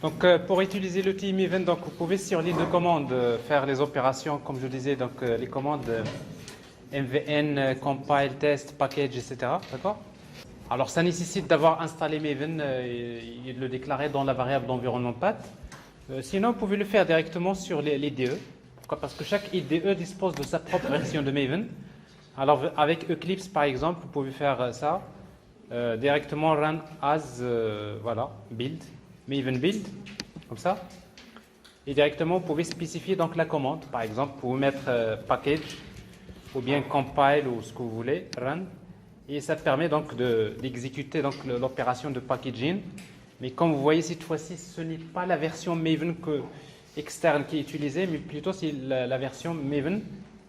Donc, pour utiliser l'outil Maven, donc vous pouvez sur ligne de commande faire les opérations, comme je disais, donc les commandes mvn, compile, test, package, etc. D'accord? Alors, ça nécessite d'avoir installé Maven et de le déclarer dans la variable d'environnement path. Sinon, vous pouvez le faire directement sur l'IDE. Pourquoi? Parce que chaque IDE dispose de sa propre version de Maven. Alors, avec Eclipse, par exemple, vous pouvez faire ça directement run as voilà, build. Maven build, comme ça. Et directement, vous pouvez spécifier donc la commande. Par exemple, vous pouvez mettre package ou bien compile ou ce que vous voulez, run. Et ça permet donc d'exécuter donc l'opération de packaging. Mais comme vous voyez, cette fois-ci, ce n'est pas la version Maven externe qui est utilisée, mais plutôt c'est la version Maven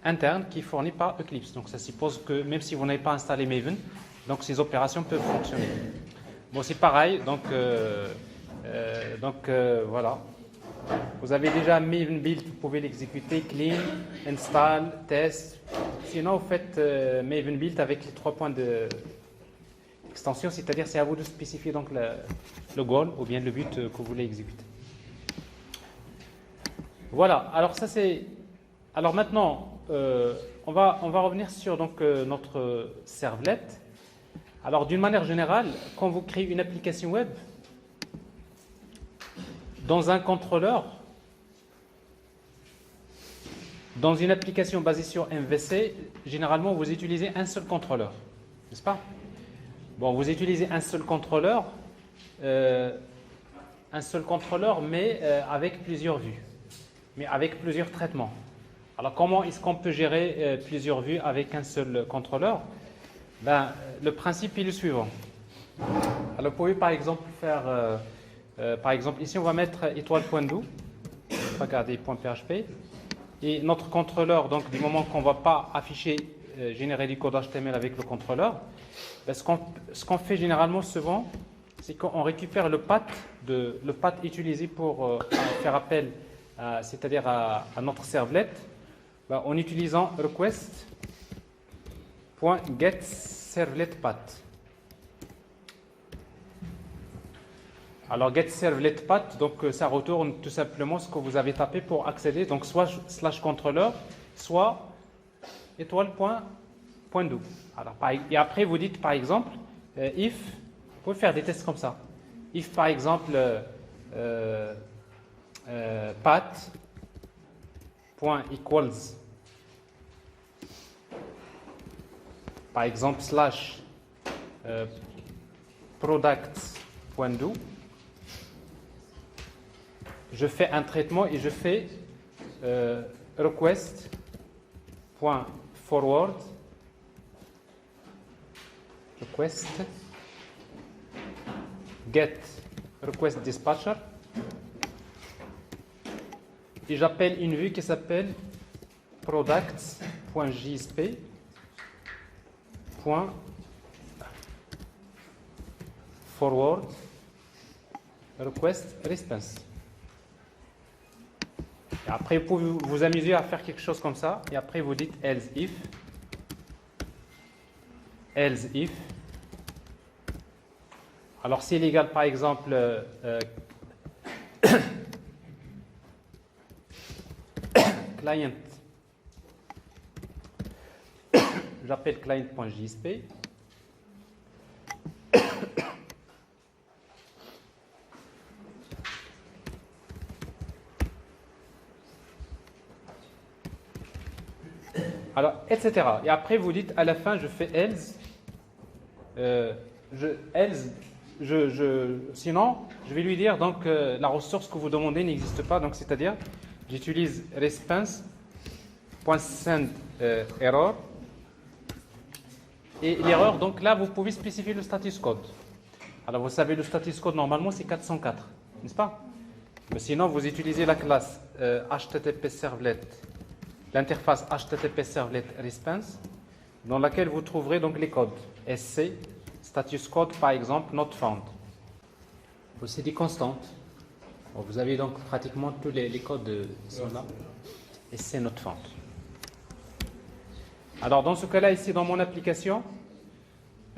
interne qui est fournie par Eclipse. Donc ça suppose que même si vous n'avez pas installé Maven, donc ces opérations peuvent fonctionner. Bon, c'est pareil, donc voilà. Vous avez déjà Maven build, vous pouvez l'exécuter, clean, install, test. Sinon, vous faites Maven build avec les 3 points d'extension, c'est-à-dire c'est à vous de spécifier donc le goal ou bien le but que vous voulez exécuter. Voilà. Alors ça c'est. Alors maintenant, on va revenir sur donc notre servlet. Alors d'une manière générale, quand vous créez une application web, dans un contrôleur, dans une application basée sur MVC, généralement vous utilisez un seul contrôleur, n'est-ce pas? Bon, vous utilisez un seul contrôleur, mais avec plusieurs vues, mais avec plusieurs traitements. Alors comment est-ce qu'on peut gérer plusieurs vues avec un seul contrôleur? Ben, le principe est le suivant. Alors vous pouvez par exemple faire, par exemple ici on va mettre étoile.do, regardez .php, et notre contrôleur, donc du moment qu'on ne va pas afficher, générer du code HTML avec le contrôleur, ben, ce qu'on fait généralement souvent, c'est qu'on récupère le path utilisé pour faire appel, c'est-à-dire à notre servlet, ben, en utilisant request.getServletPath. Alors getServletPath, donc ça retourne tout simplement ce que vous avez tapé pour accéder, donc soit /contrôleur, soit étoile.do. Alors, et après vous dites par exemple if, vous pouvez faire des tests comme ça. If par exemple path.equals par exemple /products.do, je fais un traitement et je fais request.forward request get request dispatcher et j'appelle une vue qui s'appelle products.jsp.forward request response. Et après, vous pouvez vous amuser à faire quelque chose comme ça. Et après, vous dites else if. Alors, s'il est égal, par exemple, client, j'appelle client.jsp. Alors, etc. Et après, vous dites à la fin, je fais else. Sinon, je vais lui dire donc la ressource que vous demandez n'existe pas. Donc, c'est-à-dire, j'utilise response.sendError. Et l'erreur, donc là, vous pouvez spécifier le status code. Alors, vous savez, le status code, normalement, c'est 404, n'est-ce pas? Mais sinon, vous utilisez la classe HTTP Servlet, l'interface HTTP Servlet Response, dans laquelle vous trouverez donc les codes SC, status code par exemple not found. C'est des constantes. Bon, vous avez donc pratiquement tous les codes sont là. SC not found. Alors dans ce cas-là, ici dans mon application,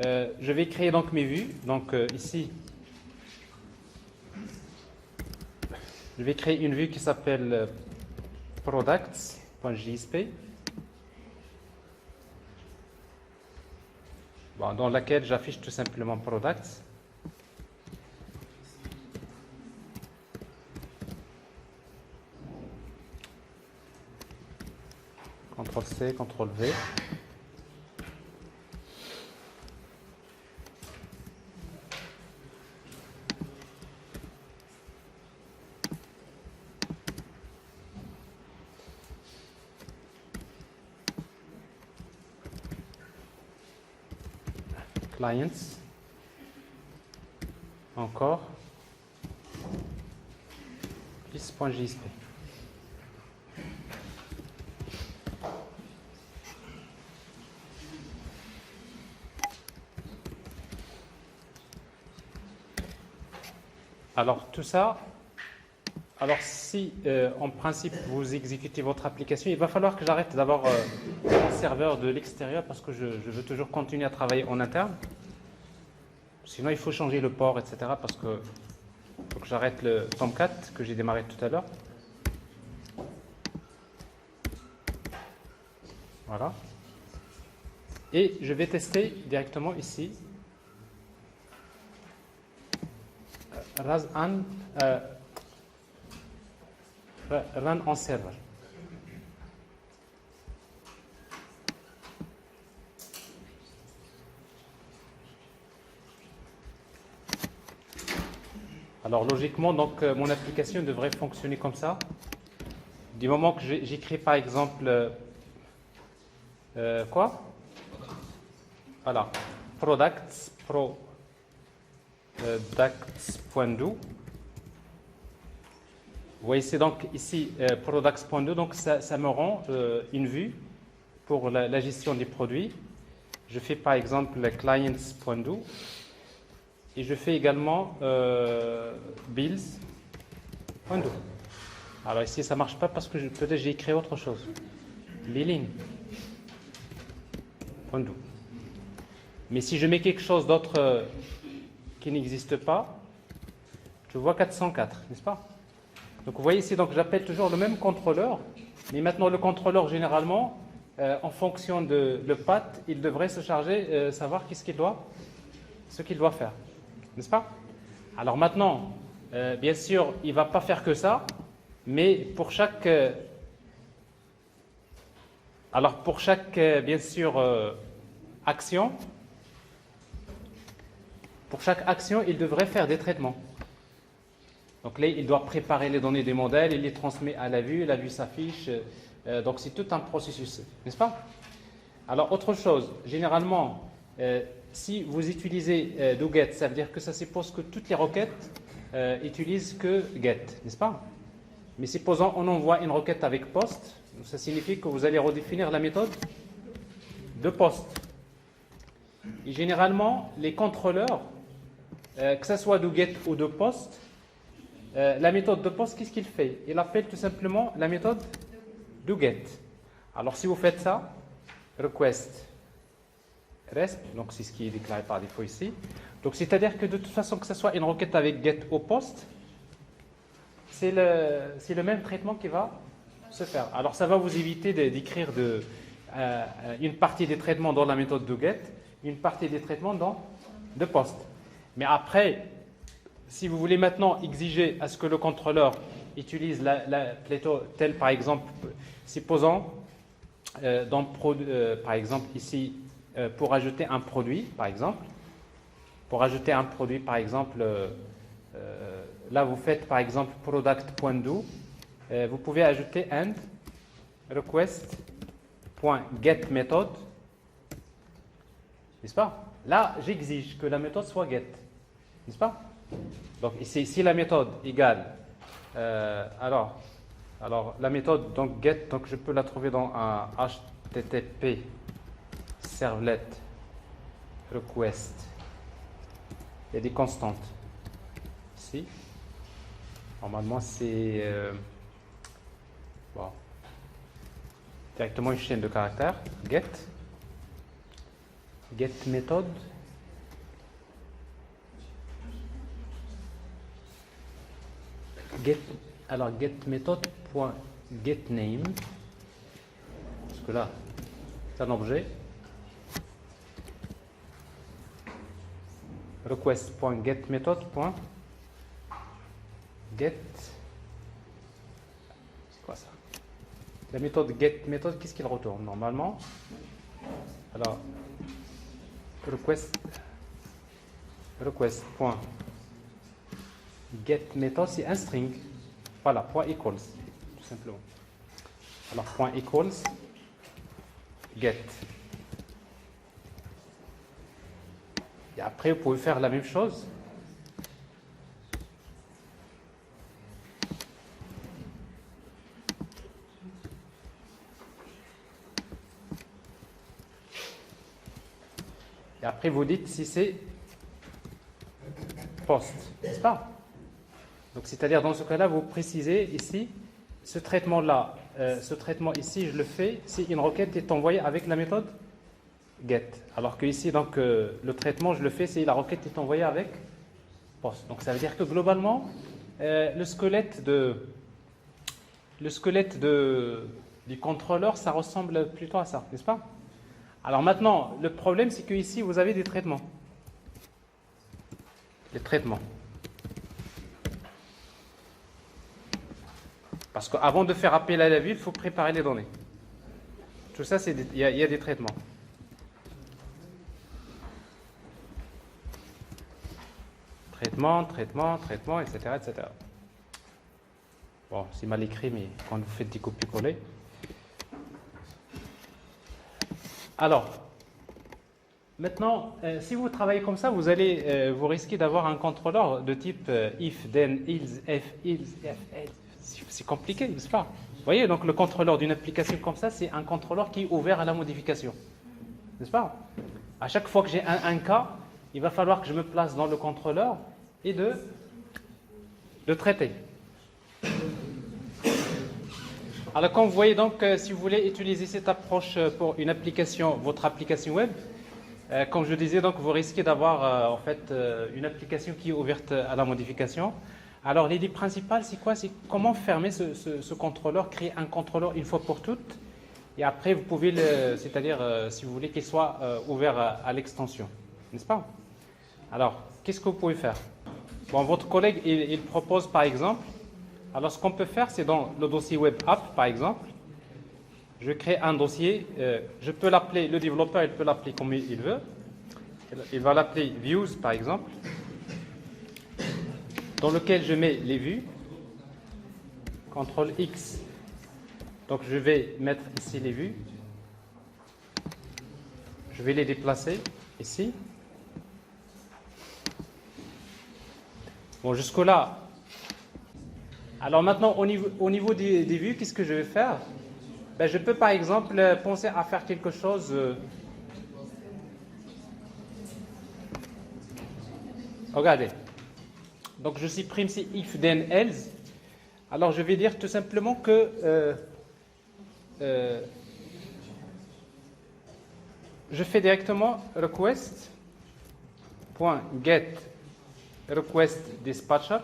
je vais créer donc mes vues. Donc ici, Je vais créer une vue qui s'appelle products.jsp, bon, dans laquelle j'affiche tout simplement products. CTRL-C, CTRL-V. Clients. Encore. Plus.jsp. Alors tout ça, alors si en principe vous exécutez votre application, il va falloir que j'arrête d'avoir un serveur de l'extérieur parce que je veux toujours continuer à travailler en interne. Sinon il faut changer le port, etc. parce que faut que j'arrête le Tomcat que j'ai démarré tout à l'heure. Voilà. Et je vais tester directement ici. Run en serveur. Alors logiquement, donc mon application devrait fonctionner comme ça. Du moment que j'écris par exemple quoi? Voilà, products.do. Vous voyez, c'est donc ici products.do, donc ça me rend une vue pour la gestion des produits. Je fais par exemple clients.do et je fais également bills.do. Alors ici ça ne marche pas parce que peut-être j'ai écrit autre chose. Billing.do. Mais si je mets quelque chose d'autre qui n'existe pas, je vois 404, n'est-ce pas? Donc vous voyez ici, donc j'appelle toujours le même contrôleur, mais maintenant le contrôleur généralement, en fonction de le path, il devrait se charger, savoir ce qu'il doit faire, n'est-ce pas? Alors maintenant, bien sûr, il ne va pas faire que ça, mais pour chaque, bien sûr, action, pour chaque action, il devrait faire des traitements. Donc là, il doit préparer les données des modèles, il les transmet à la vue s'affiche. Donc c'est tout un processus, n'est-ce pas? Alors autre chose, généralement, si vous utilisez doGet, ça veut dire que ça suppose que toutes les requêtes utilisent que get, n'est-ce pas? Mais supposons on envoie une requête avec post, ça signifie que vous allez redéfinir la méthode de post. Et généralement, les contrôleurs, que ce soit doGet ou de post, la méthode de post, qu'est-ce qu'il fait? Il appelle tout simplement la méthode doGet. Alors si vous faites ça, request resp, donc c'est ce qui est déclaré par défaut ici. Donc c'est-à-dire que de toute façon, que ce soit une requête avec get ou post, c'est le même traitement qui va se faire. Alors ça va vous éviter d'écrire une partie des traitements dans la méthode doGet, une partie des traitements dans de post. Mais après, si vous voulez maintenant exiger à ce que le contrôleur utilise plutôt tel par exemple, supposons par exemple ici pour ajouter un produit par exemple, là vous faites par exemple product.do, vous pouvez ajouter and request.getMethod, n'est-ce pas? Là j'exige que la méthode soit get, n'est-ce pas? Donc ici, si la méthode égale, alors la méthode donc get, donc je peux la trouver dans un HTTP servlet request. Il y a des constantes ici. Normalement c'est bon, directement une chaîne de caractères. Get méthode. Alors getMethod.getName, parce que là, c'est un objet. Request.getMethod.get. C'est quoi ça? La méthode getMethod, qu'est-ce qu'il retourne normalement? Alors, request.getMethod, c'est un string. Voilà, point equals, tout simplement. Alors, point equals, get. Et après, vous pouvez faire la même chose. Et après, vous dites si c'est post, n'est-ce pas? Donc, c'est-à-dire, dans ce cas-là, vous précisez ici, ce traitement-là, ce traitement ici, je le fais si une requête est envoyée avec la méthode get. Alors que ici, donc, le traitement, je le fais si la requête est envoyée avec post. Donc, ça veut dire que globalement, le squelette du contrôleur, ça ressemble plutôt à ça, n'est-ce pas? Alors maintenant, le problème, c'est que ici, vous avez des traitements. Des traitements. Parce qu'avant de faire appel à la vue, il faut préparer les données. Tout ça, il y a des traitements. Traitement, etc., etc. Bon, c'est mal écrit, mais quand vous faites des copier-coller. Alors, maintenant, si vous travaillez comme ça, vous risquez d'avoir un contrôleur de type if, then, else, if, else. C'est compliqué, n'est-ce pas? Vous voyez, donc le contrôleur d'une application comme ça, c'est un contrôleur qui est ouvert à la modification. N'est-ce pas? À chaque fois que j'ai un cas, il va falloir que je me place dans le contrôleur et de traiter. Alors, comme vous voyez, donc, si vous voulez utiliser cette approche pour une application, votre application web, comme je disais, donc, vous risquez d'avoir en fait une application qui est ouverte à la modification. Alors, l'idée principale, c'est quoi? C'est comment fermer ce contrôleur, créer un contrôleur une fois pour toutes, et après, vous pouvez, c'est-à-dire, si vous voulez qu'il soit ouvert à l'extension, n'est-ce pas? Alors, qu'est-ce que vous pouvez faire? Bon, votre collègue, il propose, par exemple, alors ce qu'on peut faire, c'est dans le dossier web app, par exemple, je crée un dossier, je peux l'appeler, le développeur, il peut l'appeler comme il veut, il va l'appeler views, par exemple, dans lequel je mets les vues, CTRL X, donc je vais mettre ici les vues, je vais les déplacer ici. Bon, jusque-là. Alors maintenant, au niveau des vues, qu'est-ce que je vais faire? Ben, je peux par exemple penser à faire quelque chose. Regardez. Donc je supprime ici if, then, else. Alors je vais dire tout simplement que je fais directement request.get request dispatcher.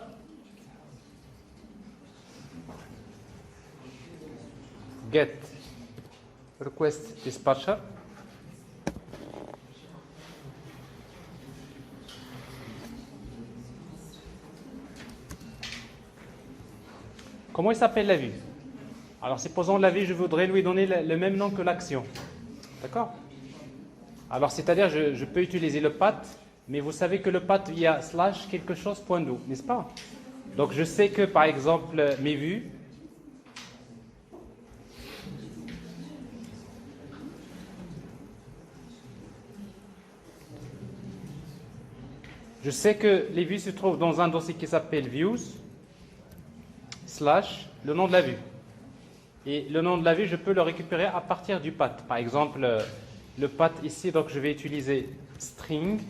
Get request dispatcher. Comment il s'appelle la vue? Alors, supposons la vue, je voudrais lui donner le même nom que l'action. D'accord? Alors, c'est-à-dire, je peux utiliser le path, mais vous savez que le path, il y a slash quelque chose, point d'où, n'est-ce pas? Donc, je sais que, par exemple, mes vues, je sais que les vues se trouvent dans un dossier qui s'appelle views, slash, le nom de la vue. Et le nom de la vue, je peux le récupérer à partir du path. Par exemple, le path ici, donc je vais utiliser string,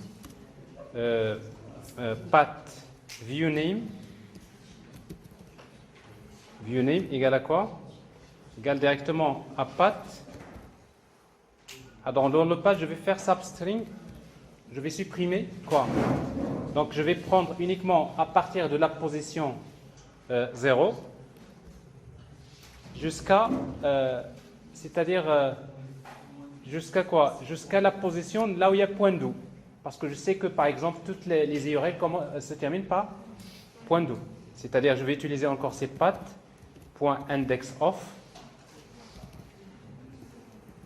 path viewName. ViewName égale à quoi? Égale directement à path. Alors, dans le path, je vais faire substring. Je vais supprimer quoi? Donc, je vais prendre uniquement à partir de la position 0. jusqu'à, c'est-à-dire jusqu'à quoi? Jusqu'à la position là où il y a point d'où. Parce que je sais que par exemple toutes les IRL se terminent par point d'où. C'est-à-dire je vais utiliser encore ces pattes, point index of.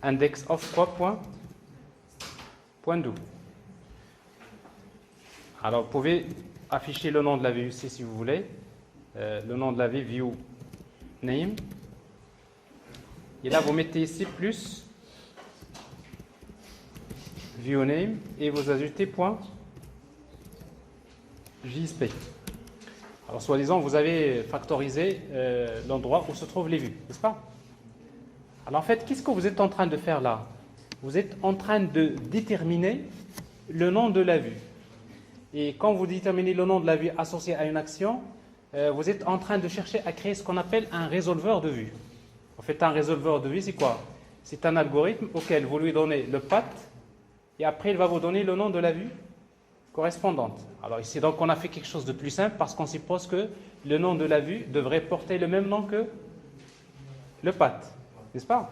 Index of quoi? Point d'où. Alors vous pouvez afficher le nom de la vue ici si vous voulez. Le nom de la vue view name. Et là vous mettez ici plus view name et vous ajoutez point JSP. Alors soi-disant vous avez factorisé l'endroit où se trouvent les vues, n'est-ce pas? Alors en fait, qu'est-ce que vous êtes en train de faire là? Vous êtes en train de déterminer le nom de la vue. Et quand vous déterminez le nom de la vue associé à une action, vous êtes en train de chercher à créer ce qu'on appelle un résolveur de vue. En fait, un résolveur de vue, c'est quoi? C'est un algorithme auquel vous lui donnez le path et après il va vous donner le nom de la vue correspondante. Alors ici, donc, on a fait quelque chose de plus simple parce qu'on suppose que le nom de la vue devrait porter le même nom que le path, n'est-ce pas?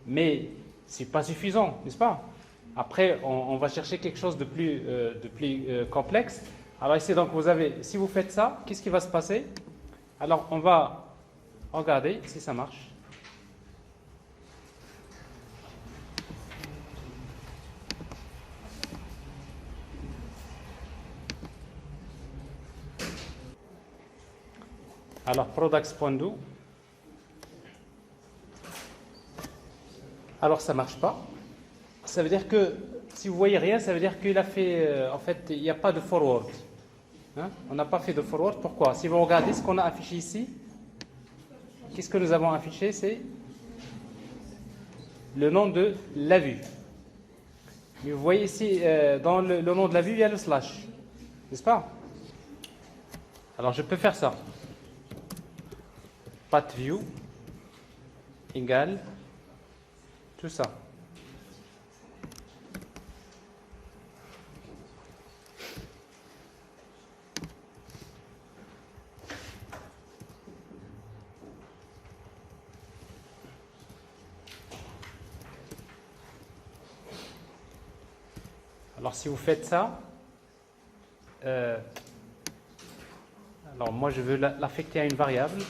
Mais ce n'est pas suffisant, n'est-ce pas? Après, on va chercher quelque chose de plus complexe. Alors ici, donc, vous avez, si vous faites ça, qu'est-ce qui va se passer? Alors, on va regarder si ça marche. Alors, products.do. Alors, ça ne marche pas. Ça veut dire que, si vous voyez rien, ça veut dire qu'il a fait, en fait, il n'y a pas de forward. Hein? On n'a pas fait de forward. Pourquoi? Si vous regardez ce qu'on a affiché ici, qu'est-ce que nous avons affiché? C'est le nom de la vue. Mais vous voyez ici, dans le nom de la vue, il y a le slash. N'est-ce pas? Alors, je peux faire ça. PathView égale tout ça. Alors si vous faites ça, alors moi je veux l'affecter à une variable,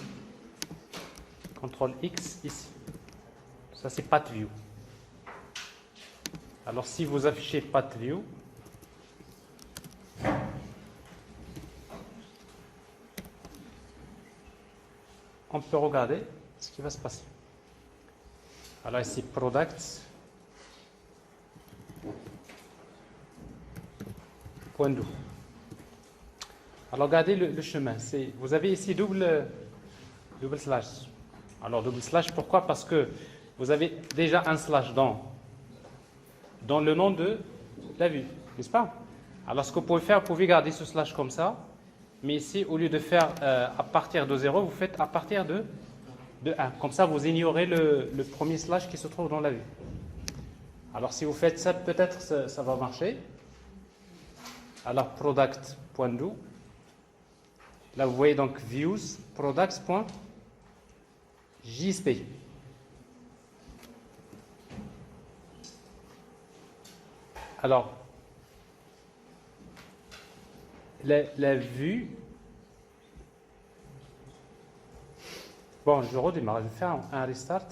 CTRL X ici. Ça c'est pathView. Alors si vous affichez pathView, on peut regarder ce qui va se passer. Alors ici products. Point d'où. Alors regardez le chemin. Vous avez ici double slash. Alors double slash, pourquoi? Parce que vous avez déjà un slash dans le nom de la vue, n'est-ce pas? Alors ce que vous pouvez faire, vous pouvez garder ce slash comme ça, mais ici, au lieu de faire à partir de 0, vous faites à partir de 1. Comme ça, vous ignorez le premier slash qui se trouve dans la vue. Alors si vous faites ça, peut-être ça va marcher. Alors product.do. Là, vous voyez donc views products.jsp. Alors, la vue. Bon, je redémarre. Je vais faire un restart.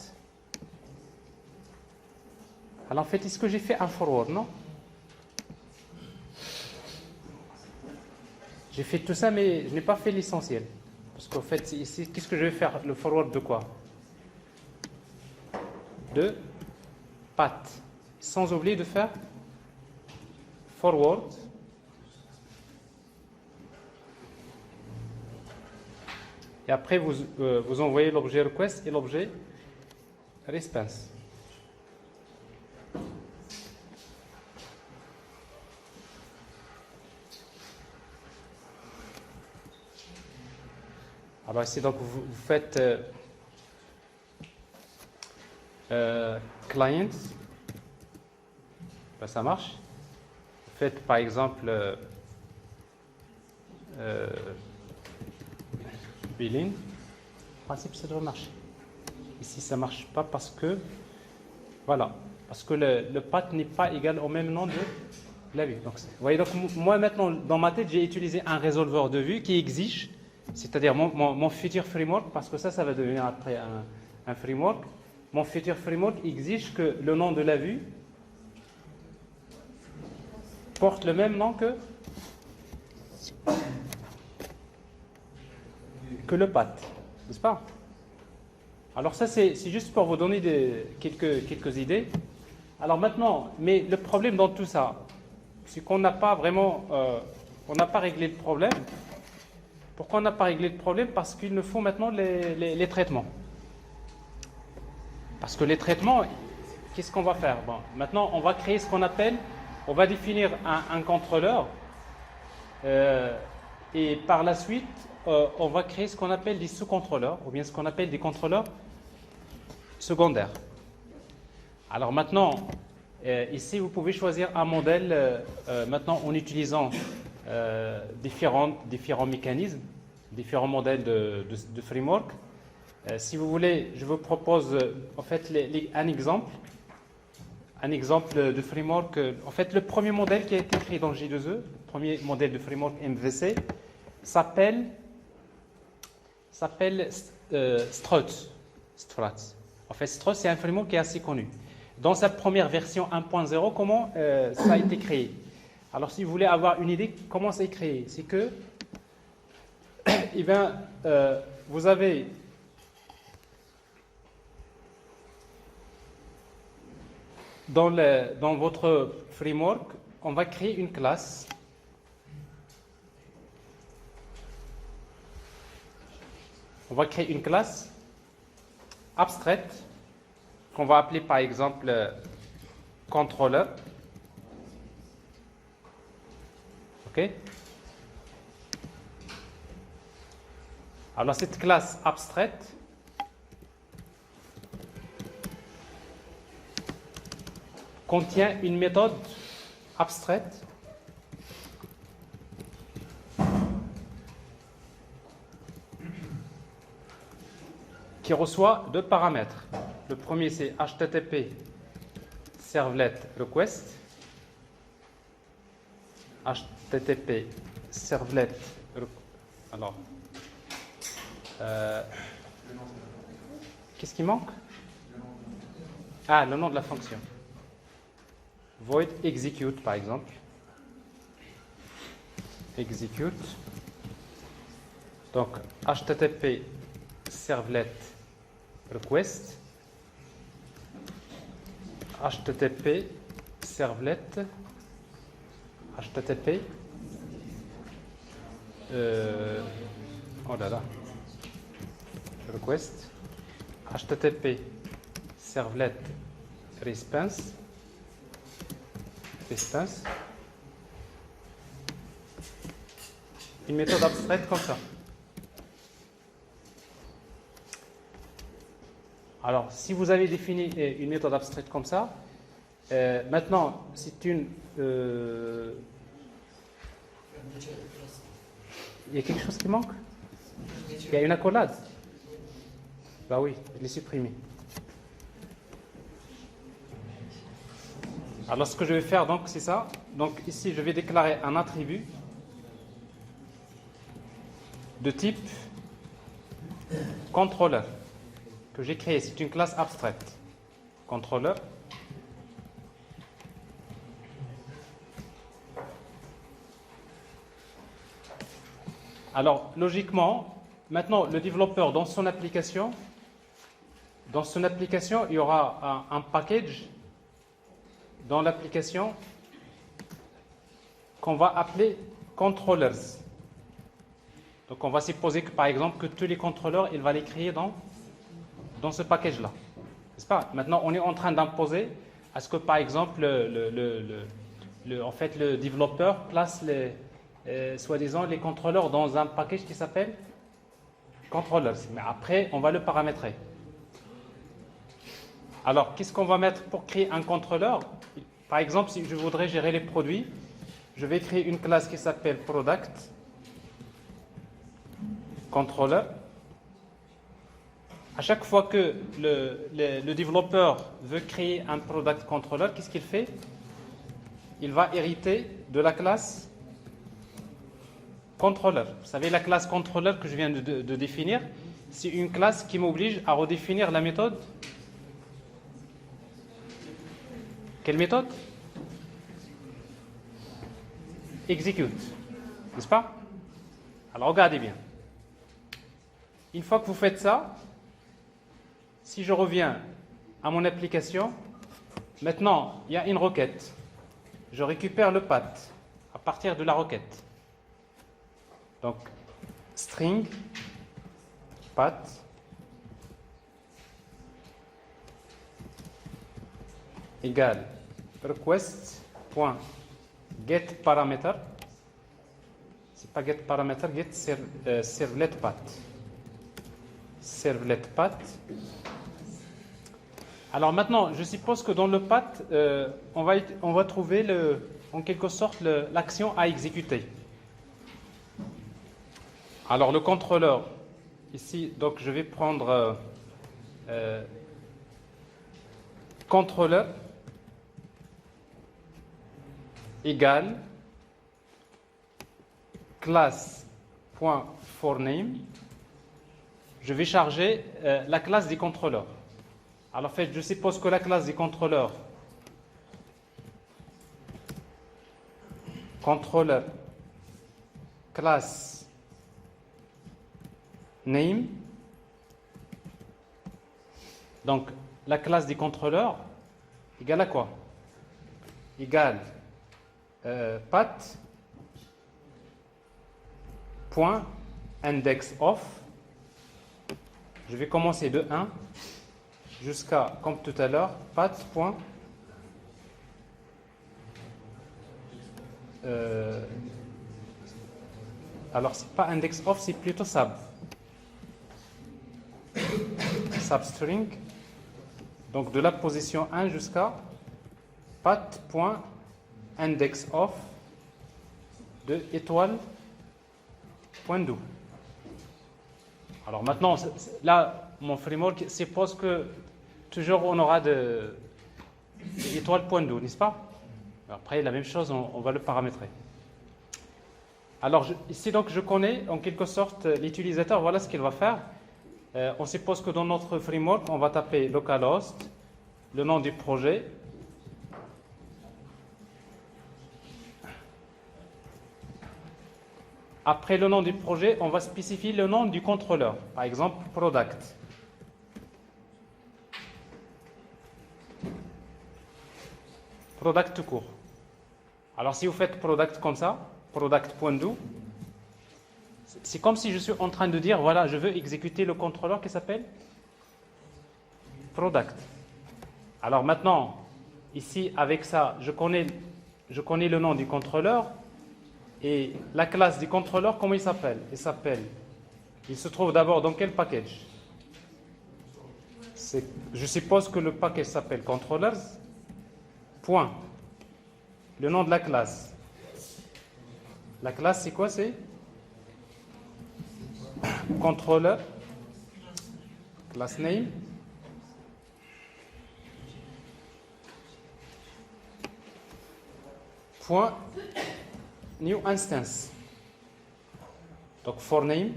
Alors, en fait, est-ce que j'ai fait un forward, non? J'ai fait tout ça, mais je n'ai pas fait l'essentiel. Parce qu'en fait, ici, qu'est-ce que je vais faire? Le forward de quoi? De path. Sans oublier de faire forward. Et après, vous envoyez l'objet request et l'objet response. Alors ici, donc, vous faites client, ben, ça marche. Vous faites par exemple billing, en principe ça doit marcher. ici ça ne marche pas parce que, voilà, parce que le path n'est pas égal au même nom de la vue. Donc, vous voyez, donc moi maintenant, dans ma tête, j'ai utilisé un résolveur de vue qui exige, c'est-à-dire mon futur framework, parce que ça va devenir après un framework. Mon futur framework exige que le nom de la vue porte le même nom que le path, n'est-ce pas? Alors ça, c'est juste pour vous donner quelques idées. Alors maintenant, mais le problème dans tout ça, c'est qu'on n'a pas vraiment, on n'a pas réglé le problème. Pourquoi on n'a pas réglé le problème? Parce qu'il nous faut maintenant les traitements. Parce que les traitements, qu'est-ce qu'on va faire? Bon, maintenant, on va créer ce qu'on appelle, on va définir un contrôleur, et par la suite, on va créer ce qu'on appelle des sous-contrôleurs, ou bien ce qu'on appelle des contrôleurs secondaires. Alors maintenant, ici, vous pouvez choisir un modèle, maintenant en utilisant différents mécanismes, différents modèles de framework. Si vous voulez, je vous propose en fait un exemple de framework. En fait, le premier modèle qui a été créé dans J2E, le premier modèle de framework MVC, s'appelle Struts. En fait, Struts, c'est un framework qui est assez connu. Dans sa première version 1.0, comment ça a été créé? Alors, si vous voulez avoir une idée comment ça est créé, c'est que eh bien, vous avez dans votre framework, on va créer une classe. On va créer une classe abstraite qu'on va appeler par exemple controller. OK? Alors cette classe abstraite contient une méthode abstraite qui reçoit deux paramètres. Le premier, c'est HTTP servlet request. HTTP servlet alors qu'est-ce qui manque? Ah, le nom de la fonction. Void execute, par exemple. Execute. Donc, HTTP servlet request. HTTP servlet. HTTP. Oh là là. Request. HTTP servlet response. Une méthode abstraite comme ça. Alors, si vous avez défini une méthode abstraite comme ça, maintenant, c'est une... il y a quelque chose qui manque? Il y a une accolade? Bah oui, je l'ai supprimé. Alors, ce que je vais faire, donc, c'est ça. Donc, ici, je vais déclarer un attribut de type controller que j'ai créé. C'est une classe abstraite. Controller. Alors, logiquement, maintenant, le développeur, dans son application, il y aura un package dans l'application qu'on va appeler controllers. Donc, on va supposer que, par exemple, que tous les contrôleurs, il va les créer dans ce package-là. N'est-ce pas? Maintenant, on est en train d'imposer à ce que, par exemple, en fait, le développeur place soi-disant les contrôleurs dans un package qui s'appelle controllers. Mais après, on va le paramétrer. Alors, qu'est-ce qu'on va mettre pour créer un contrôleur? Par exemple, si je voudrais gérer les produits, je vais créer une classe qui s'appelle product controller. À chaque fois que le développeur veut créer un product controller, qu'est-ce qu'il fait? Il va hériter de la classe controller. Vous savez, la classe controller que je viens de définir, c'est une classe qui m'oblige à redéfinir la méthode. Quelle méthode? Execute, n'est-ce pas? Alors regardez bien. Une fois que vous faites ça, si je reviens à mon application, maintenant il y a une requête. Je récupère le path à partir de la requête. Donc string path égale request.getParameter. C'est pas getParameter, get servlet path. Servlet path. Alors maintenant, je suppose que dans le path, on va trouver en quelque sorte l'action à exécuter. Alors le contrôleur, ici, donc je vais prendre contrôleur égale class.forName. Je vais charger la classe des contrôleurs. Alors en fait, je suppose que la classe des contrôleurs, contrôleur class name, donc la classe des contrôleurs égale à quoi? Égale path point index of. Je vais commencer de 1 jusqu'à, comme tout à l'heure, path point alors c'est pas index of, c'est plutôt substring, donc de la position 1 jusqu'à path.index of de étoile point do. Alors maintenant, là, mon framework suppose que toujours on aura de étoile point do, n'est-ce pas? Après, la même chose, on va le paramétrer. Alors ici, donc, je connais en quelque sorte l'utilisateur. Voilà ce qu'il va faire. On suppose que dans notre framework, on va taper localhost, le nom du projet. Après le nom du projet, on va spécifier le nom du contrôleur. Par exemple, product. Product tout court. Alors si vous faites product comme ça, product.do, c'est comme si je suis en train de dire, voilà, je veux exécuter le contrôleur qui s'appelle product. Alors maintenant, ici, avec ça, je connais le nom du contrôleur et la classe du contrôleur, comment il s'appelle? Il se trouve d'abord dans quel package? Je suppose que le package s'appelle controllers. Point. Le nom de la classe. La classe, c'est quoi? C'est controller, class name, point new instance. Donc for name,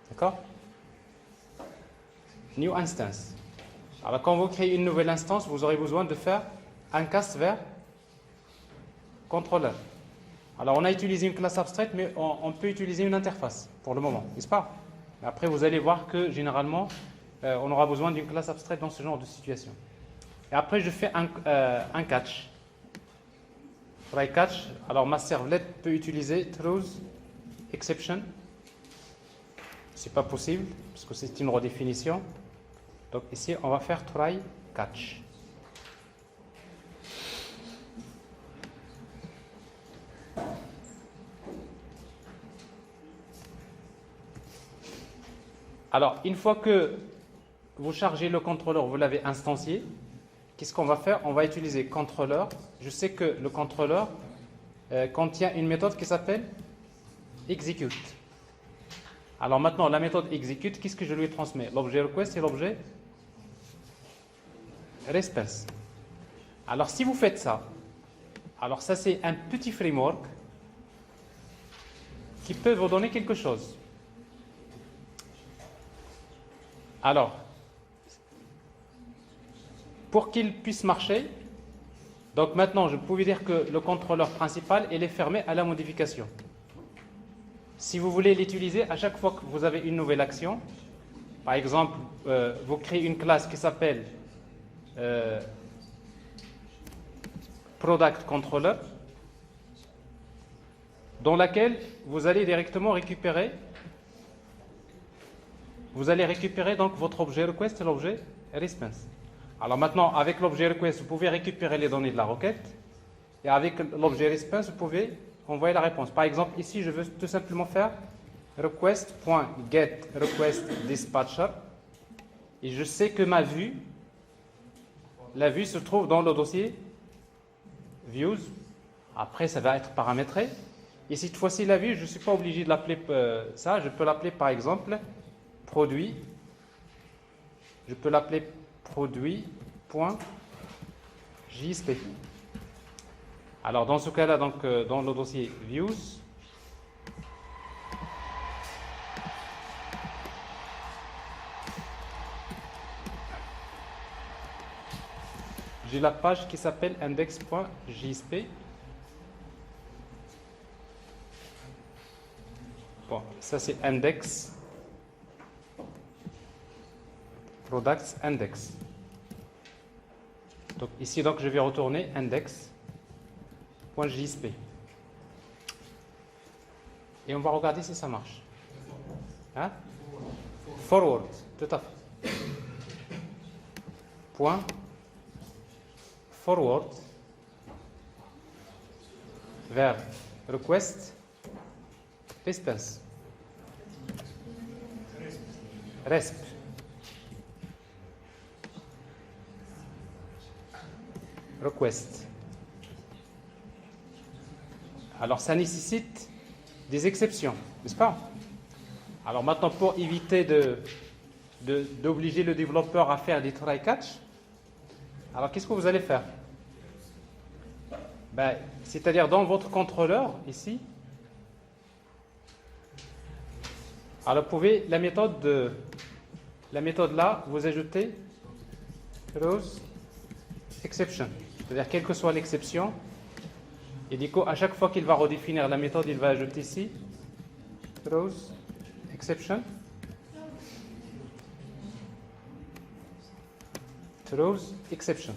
d'accord? New instance. Alors quand vous créez une nouvelle instance, vous aurez besoin de faire un cast vers controller. Alors on a utilisé une classe abstraite, mais on peut utiliser une interface pour le moment, n'est-ce pas? Après vous allez voir que généralement on aura besoin d'une classe abstraite dans ce genre de situation. Et après je fais un catch. Try catch. Alors ma servlette peut utiliser throws exception. C'est pas possible parce que c'est une redéfinition. Donc ici on va faire try catch. Alors, une fois que vous chargez le contrôleur, vous l'avez instancié, qu'est-ce qu'on va faire? On va utiliser contrôleur. Je sais que le contrôleur contient une méthode qui s'appelle execute. Alors maintenant, la méthode execute, qu'est-ce que je lui transmets? L'objet request et l'objet response. Alors si vous faites ça, alors ça c'est un petit framework qui peut vous donner quelque chose. Alors, pour qu'il puisse marcher, donc maintenant je pouvais dire que le contrôleur principal il est fermé à la modification. Si vous voulez l'utiliser, à chaque fois que vous avez une nouvelle action, par exemple, vous créez une classe qui s'appelle Product Controller, dans laquelle vous allez directement récupérer, donc votre objet request et l'objet response. Alors maintenant, avec l'objet request, vous pouvez récupérer les données de la requête, et avec l'objet response, vous pouvez envoyer la réponse. Par exemple, ici, je veux tout simplement faire request.getRequestDispatcher, et je sais que la vue se trouve dans le dossier views. Après, ça va être paramétré. Et cette fois-ci, la vue, je ne suis pas obligé de l'appeler ça. Je peux l'appeler par exemple produit. Je peux l'appeler produit.jsp. Alors, dans ce cas-là, donc, dans le dossier views, j'ai la page qui s'appelle index.jsp. Bon, ça c'est index, products index. Donc ici, donc, je vais retourner index.jsp. Et on va regarder si ça marche. Hein? Forward, tout à fait. Point forward vers request response. Resp. Request. Alors ça nécessite des exceptions, n'est-ce pas? Alors maintenant, pour éviter d'obliger le développeur à faire des try catch, alors qu'est-ce que vous allez faire? Ben, c'est-à-dire dans votre contrôleur ici, alors vous pouvez la méthode là, vous ajoutez throws exception, c'est-à-dire quelle que soit l'exception, et du coup à chaque fois qu'il va redéfinir la méthode, il va ajouter ici throws exception, throws exception.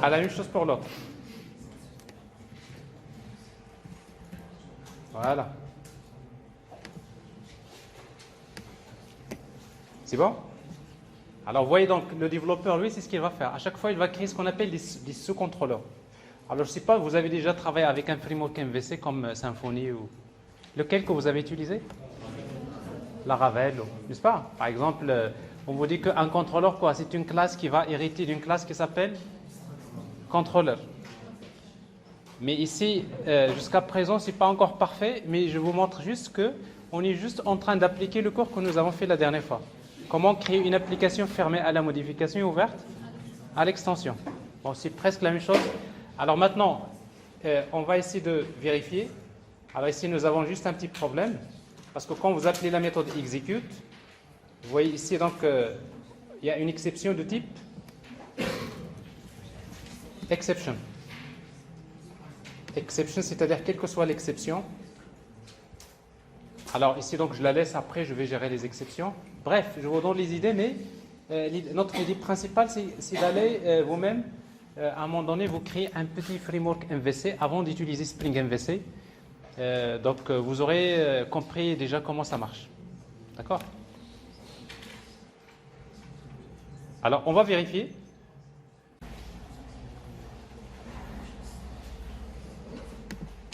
À la même chose pour l'autre. Voilà. C'est bon? Alors, vous voyez donc, le développeur, lui, c'est ce qu'il va faire. À chaque fois, il va créer ce qu'on appelle des sous-contrôleurs. Alors, je ne sais pas, vous avez déjà travaillé avec un framework MVC comme Symfony ou lequel que vous avez utilisé? Laravel, n'est-ce pas? Par exemple, on vous dit qu'un contrôleur, quoi, c'est une classe qui va hériter d'une classe qui s'appelle contrôleur. Mais ici, jusqu'à présent, ce n'est pas encore parfait, mais je vous montre juste qu'on est juste en train d'appliquer le cours que nous avons fait la dernière fois. Comment créer une application fermée à la modification et ouverte à l'extension. Bon, c'est presque la même chose. Alors maintenant, on va essayer de vérifier. Alors ici, nous avons juste un petit problème, parce que quand vous appelez la méthode execute, vous voyez ici, donc, il y a une exception de type exception. Exception, c'est-à-dire quelle que soit l'exception. Alors ici, donc, je la laisse, après, je vais gérer les exceptions. Bref, je vous donne les idées, mais notre idée principale, c'est d'aller vous-même, à un moment donné, vous créer un petit framework MVC avant d'utiliser Spring MVC. Donc, vous aurez compris déjà comment ça marche. D'accord? Alors, on va vérifier.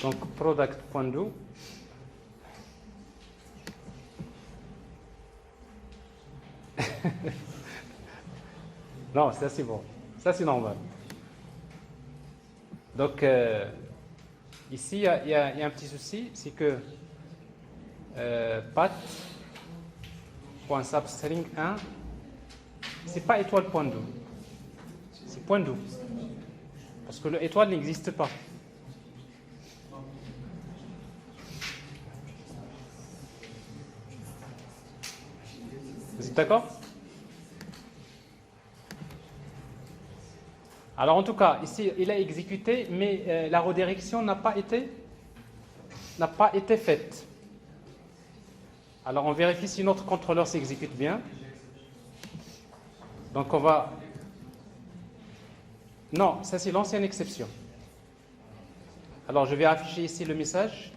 Donc, product.do. Non, ça c'est bon. Ça c'est normal. Donc, Ici, il y a un petit souci, c'est que path.substring 1, c'est pas étoile.do, c'est point .do. Parce que l'étoile n'existe pas. Vous êtes d'accord? Alors en tout cas, ici, il a exécuté, mais la redirection n'a pas été faite. Alors on vérifie si notre contrôleur s'exécute bien. Donc on va... Non, ça c'est l'ancienne exception. Alors je vais afficher ici le message.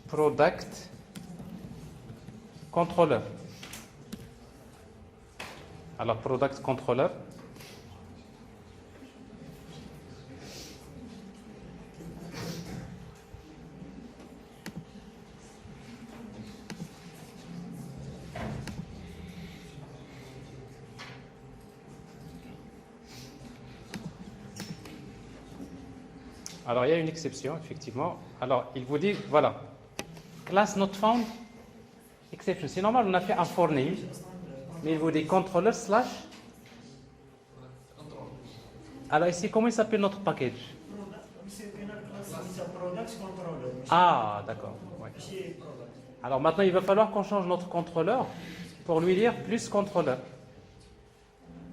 Product controller. Alors product controller. Alors, il y a une exception, effectivement. Alors, il vous dit, voilà, class not found, exception. C'est normal, on a fait un for name, mais il vous dit controller slash. Alors, ici, comment il s'appelle notre package? Ah, d'accord. Ouais. Alors, maintenant, il va falloir qu'on change notre contrôleur pour lui dire plus contrôleur.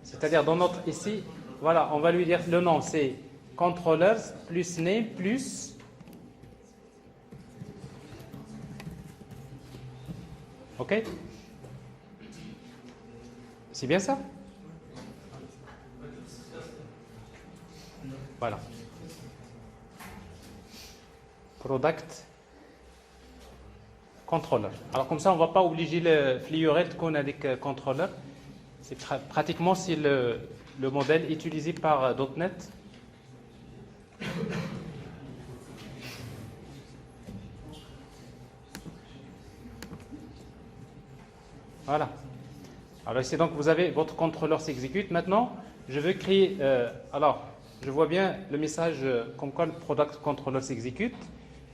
C'est-à-dire, dans notre, ici, voilà, on va lui dire, le nom, c'est controllers plus name plus ok, c'est bien ça, voilà, product controller. Alors comme ça on ne va pas obliger le FliURL qu'on a avec controller. C'est pratiquement c'est le modèle utilisé par .NET. Voilà. Alors ici donc vous avez votre contrôleur s'exécute. Maintenant je veux créer. Alors je vois bien le message comme quoi le product controller s'exécute.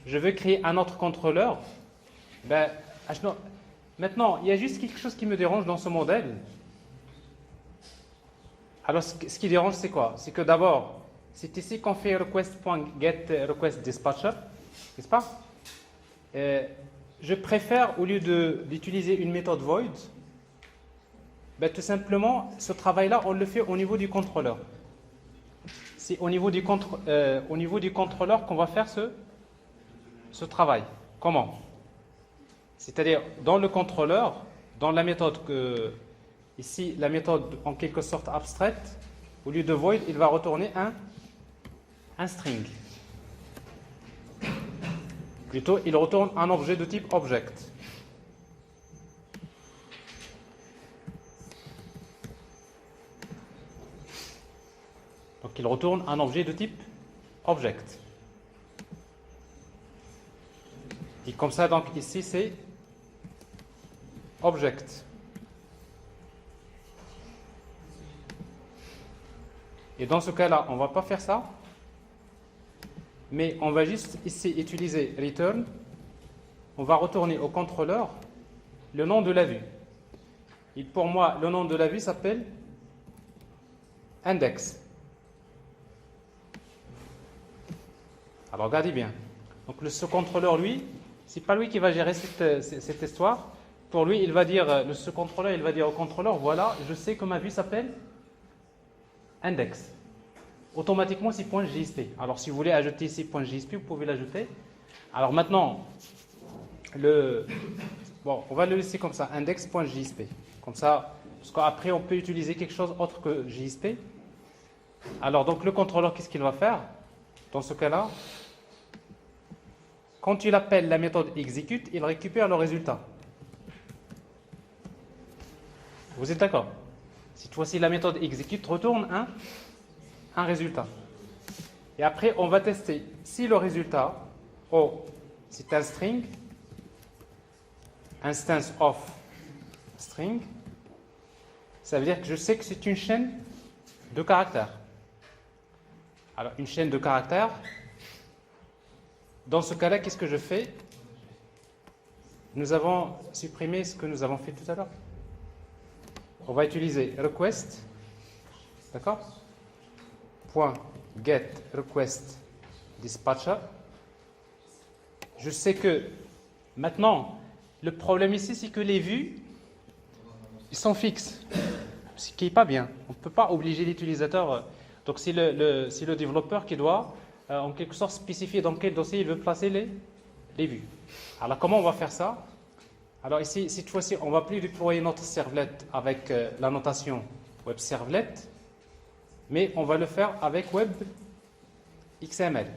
Je veux créer un autre contrôleur. Ben, maintenant il y a juste quelque chose qui me dérange dans ce modèle. Alors ce qui dérange c'est quoi? C'est que d'abord c'est ici qu'on fait request.getRequestDispatcher, n'est-ce pas? Je préfère, au lieu d'utiliser une méthode void, ben, tout simplement, ce travail-là, on le fait au niveau du contrôleur. C'est au niveau du contrôleur qu'on va faire ce travail. Comment? C'est-à-dire, dans le contrôleur, dans la méthode ici, la méthode en quelque sorte abstraite, au lieu de void, il va retourner un string. Plutôt, il retourne un objet de type object. Donc, il retourne un objet de type object. Et comme ça, donc, ici, c'est object. Et dans ce cas-là, on ne va pas faire ça, mais on va juste ici utiliser return. On va retourner au contrôleur le nom de la vue. Et pour moi, le nom de la vue s'appelle index. Alors regardez bien. Donc ce contrôleur, lui, c'est pas lui qui va gérer cette histoire. Pour lui, il va dire, ce contrôleur, il va dire au contrôleur, voilà, je sais que ma vue s'appelle index. Automatiquement, c'est .jsp. Alors, si vous voulez ajouter ici .jsp, vous pouvez l'ajouter. Alors maintenant, bon, on va le laisser comme ça, index.jsp. Comme ça, parce qu'après, on peut utiliser quelque chose autre que JSP. Alors, donc, le contrôleur, qu'est-ce qu'il va faire? Dans ce cas-là, quand il appelle la méthode execute, il récupère le résultat. Vous êtes d'accord? Cette fois-ci, la méthode execute retourne un résultat. Et après, on va tester si le résultat, c'est un string, instance of string, ça veut dire que je sais que c'est une chaîne de caractères. Alors, une chaîne de caractères. Dans ce cas-là, qu'est-ce que je fais? Nous avons supprimé ce que nous avons fait tout à l'heure. On va utiliser request, d'accord? Point get request dispatcher. Je sais que maintenant, le problème ici, c'est que les vues, ils sont fixes, ce qui n'est pas bien. On ne peut pas obliger l'utilisateur. Donc, c'est le développeur qui doit, en quelque sorte, spécifier dans quel dossier il veut placer les vues. Alors, comment on va faire ça? Alors ici, cette fois-ci, on ne va plus déployer notre servlet avec la notation web servlet, mais on va le faire avec web XML.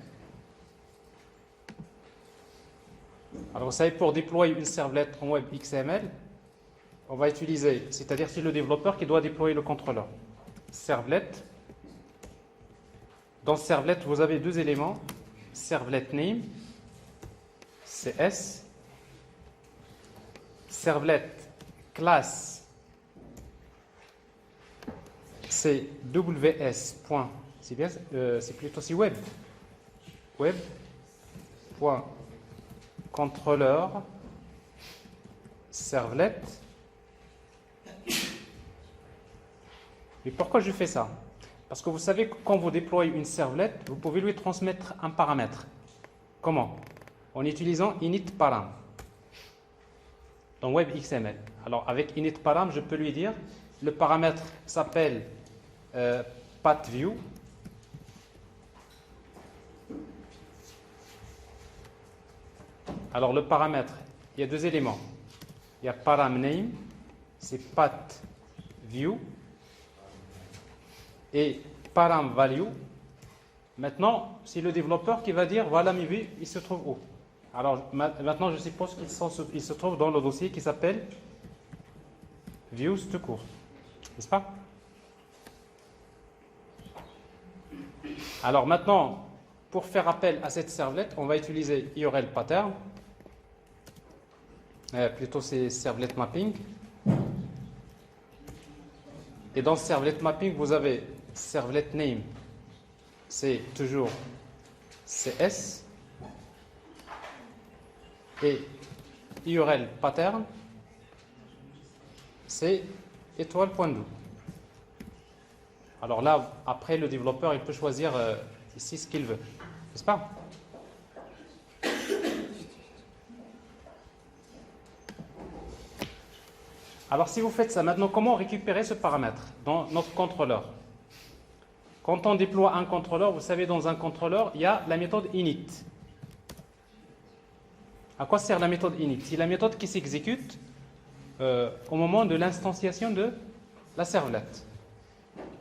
Alors vous savez, pour déployer une servlet en web XML, on va utiliser, c'est-à-dire c'est le développeur qui doit déployer le contrôleur. Servlet. Dans servlet, vous avez deux éléments, servlet name, CS, servlet class, c'est ws. C'est bien, c'est plutôt si web. Web.controller servlet. Mais pourquoi je fais ça? Parce que vous savez que quand vous déployez une servlet, vous pouvez lui transmettre un paramètre. Comment? En utilisant init-param dans web XML. Alors avec init-param, je peux lui dire le paramètre s'appelle pathView. Alors le paramètre, il y a deux éléments. Il y a param_name, c'est pathView, et param_value. Maintenant, c'est le développeur qui va dire voilà mes vues, ils se trouvent où? Alors maintenant, je suppose qu'ils se trouvent dans le dossier qui s'appelle views tout court, n'est-ce pas? Alors maintenant, pour faire appel à cette servlet, on va utiliser URL pattern. Plutôt c'est servlet mapping. Et dans servlet mapping, vous avez servlet name, c'est toujours CS. Et URL pattern, c'est étoile.do. Alors là, après, le développeur, il peut choisir ici ce qu'il veut, n'est-ce pas? Alors, si vous faites ça, maintenant, comment récupérer ce paramètre dans notre contrôleur? Quand on déploie un contrôleur, vous savez, dans un contrôleur, il y a la méthode init. À quoi sert la méthode init? C'est la méthode qui s'exécute au moment de l'instanciation de la servlet.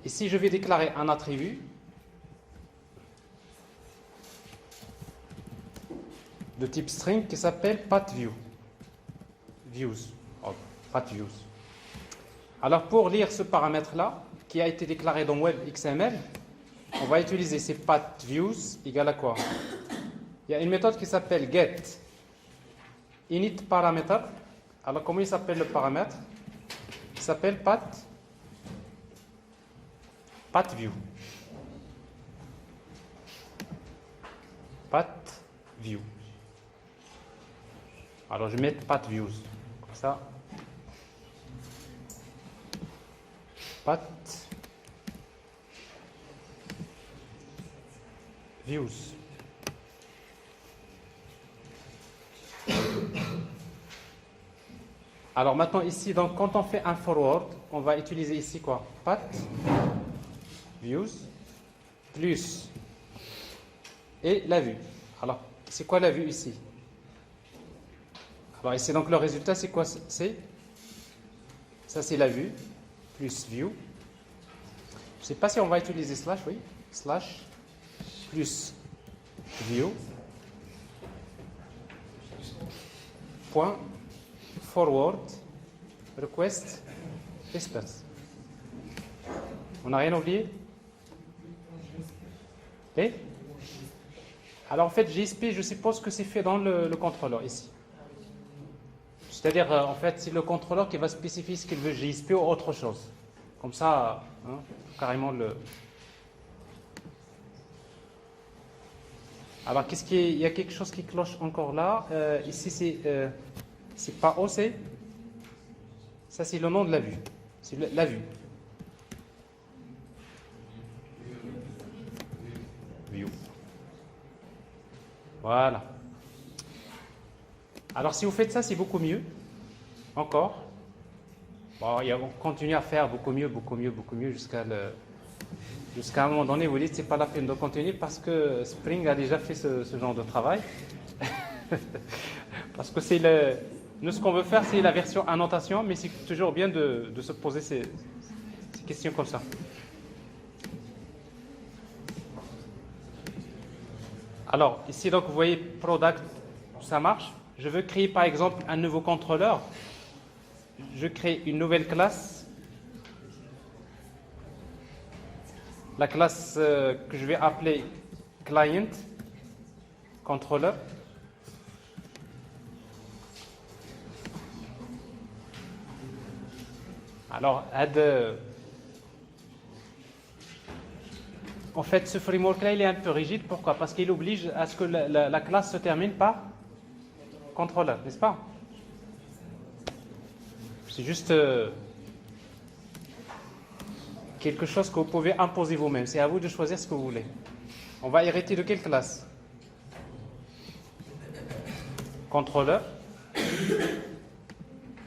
Ici, je vais déclarer un attribut de type string qui s'appelle pathView. Pathviews. Alors, pour lire ce paramètre-là, qui a été déclaré dans web XML, on va utiliser ces pathViews égale à quoi? Il y a une méthode qui s'appelle get init parameter. Alors, comment il s'appelle le paramètre? Il s'appelle pathView. Pathview. Alors, je mets pathviews. Comme ça. Pathviews. Alors maintenant ici, donc, quand on fait un forward, on va utiliser ici quoi? Pathviews plus et la vue. Alors, c'est quoi la vue ici? Alors ici, donc le résultat, c'est quoi? Ça, c'est la vue plus view. Je ne sais pas si on va utiliser slash, oui. Slash plus view point forward request distance. On n'a rien oublié? Et alors en fait JSP, je suppose que c'est fait dans le contrôleur ici. C'est-à-dire en fait c'est le contrôleur qui va spécifier ce qu'il veut, JSP ou autre chose. Comme ça, hein, carrément le... Alors, il y a quelque chose qui cloche encore là. Ici, c'est pas O, c'est. Ça, c'est le nom de la vue. C'est la vue. View. Voilà. Alors, si vous faites ça, c'est beaucoup mieux. Encore. Bon, on continue à faire beaucoup mieux, jusqu'à un moment donné, vous dites c'est pas la peine de continuer parce que Spring a déjà fait ce genre de travail. Parce que nous, ce qu'on veut faire, c'est la version annotation, mais c'est toujours bien de se poser ces questions comme ça. Alors, ici, donc, vous voyez, product, ça marche. Je veux créer, par exemple, un nouveau contrôleur. Je crée une nouvelle classe. La classe que je vais appeler client controller. Alors, en fait, ce framework-là, il est un peu rigide. Pourquoi? Parce qu'il oblige à ce que la classe se termine par controller, n'est-ce pas? C'est juste quelque chose que vous pouvez imposer vous-même. C'est à vous de choisir ce que vous voulez. On va hériter de quelle classe? Contrôleur.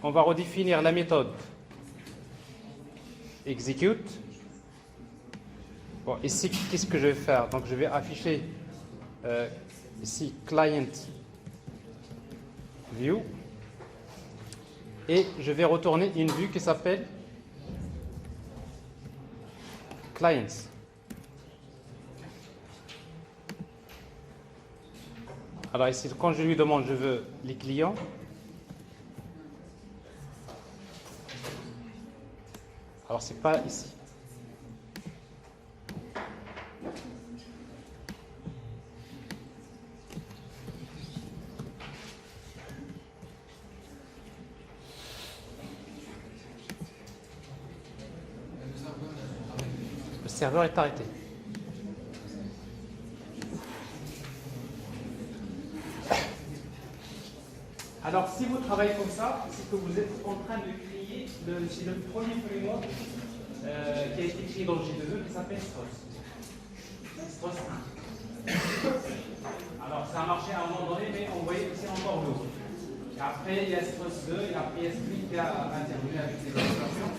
On va redéfinir la méthode execute. Bon, ici, qu'est-ce que je vais faire? Donc, je vais afficher ici client view. Et je vais retourner une vue qui s'appelle clients. Alors ici, quand je lui demande, je veux les clients. Alors c'est pas ici. Le serveur est arrêté. Alors, si vous travaillez comme ça, c'est que vous êtes en train de créer c'est le premier framework qui a été créé dans le J2E qui s'appelle Stros. Stros 1. Alors, ça a marché à un moment donné, mais on voyait que c'est encore lourd. Après, il y a Stros 2, et après, il y a Spring qui a intervenu avec ses applications.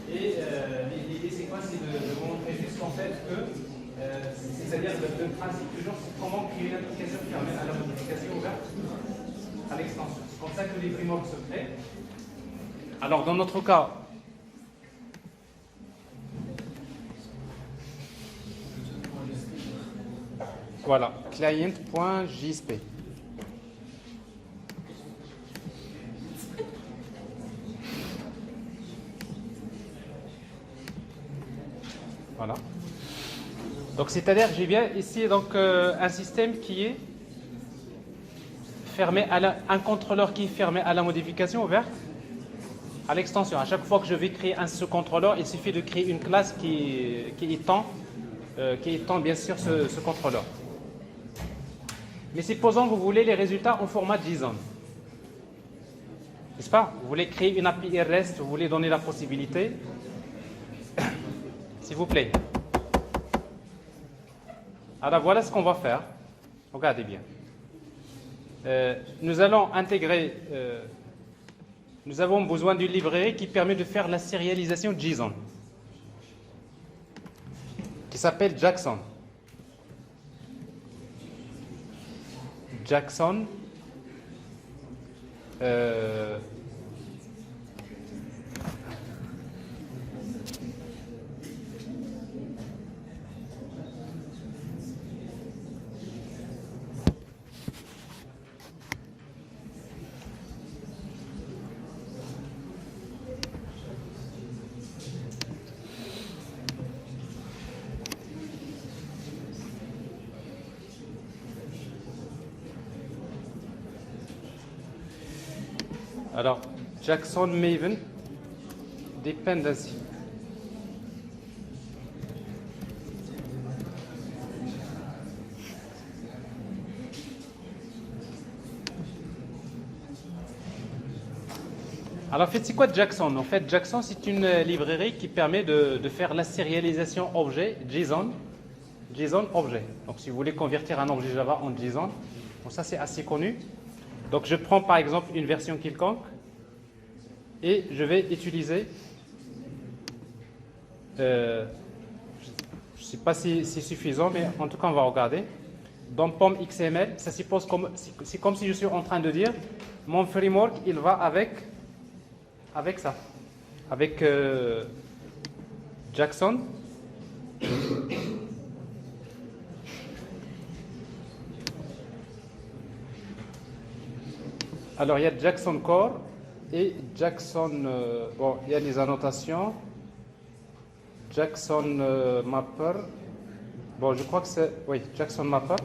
Et l'idée, c'est quoi? C'est de vous montrer juste en fait que, c'est-à-dire le principe toujours, c'est comment créer une application qui permet à la modification ouverte à l'extension. C'est comme ça que les frameworks se créent. Alors, dans notre cas, voilà, client.jsp. Voilà. Donc, c'est-à-dire, j'ai bien ici donc, un système qui est fermé un contrôleur qui est fermé à la modification ouverte à l'extension. À chaque fois que je vais créer ce contrôleur, il suffit de créer une classe qui étend bien sûr ce contrôleur. Mais supposons que vous voulez les résultats en format JSON. N'est-ce pas? Vous voulez créer une API REST, vous voulez donner la possibilité. S'il vous plaît. Alors voilà ce qu'on va faire. Regardez bien. Nous allons intégrer, nous avons besoin d'une librairie qui permet de faire la sérialisation JSON, qui s'appelle Jackson. Jackson. Alors, Jackson Maven Dependency. Alors en fait, c'est quoi Jackson? En fait, Jackson, c'est une librairie qui permet de faire la sérialisation objet, JSON, JSON objet. Donc si vous voulez convertir un objet Java en JSON, bon, ça c'est assez connu. Donc je prends par exemple une version quelconque et je vais utiliser, je ne sais pas si c'est suffisant, mais en tout cas on va regarder. Dans POM XML, ça suppose c'est comme si je suis en train de dire mon framework il va avec ça, avec Jackson. Alors il y a Jackson Core et Jackson, bon il y a les annotations, Jackson Mapper, bon je crois que c'est, oui, Jackson Mapper.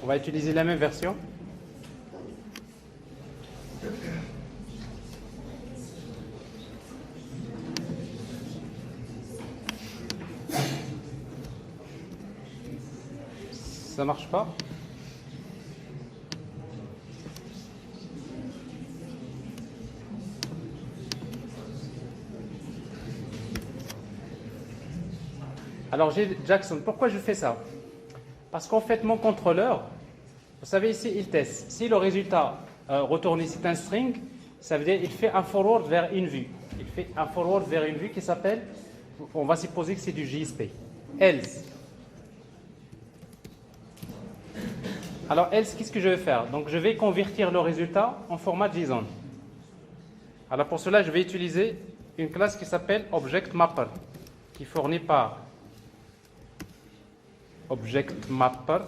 On va utiliser la même version. Ça marche pas? Alors j'ai Jackson. Pourquoi je fais ça? Parce qu'en fait mon contrôleur, vous savez ici il teste. Si le résultat retourné c'est un string, ça veut dire il fait un forward vers une vue. Il fait un forward vers une vue qui s'appelle, on va supposer que c'est du JSP. Else. Alors else, qu'est-ce que je vais faire? Donc je vais convertir le résultat en format JSON. Alors pour cela, je vais utiliser une classe qui s'appelle ObjectMapper, qui est fournie par ObjectMapper.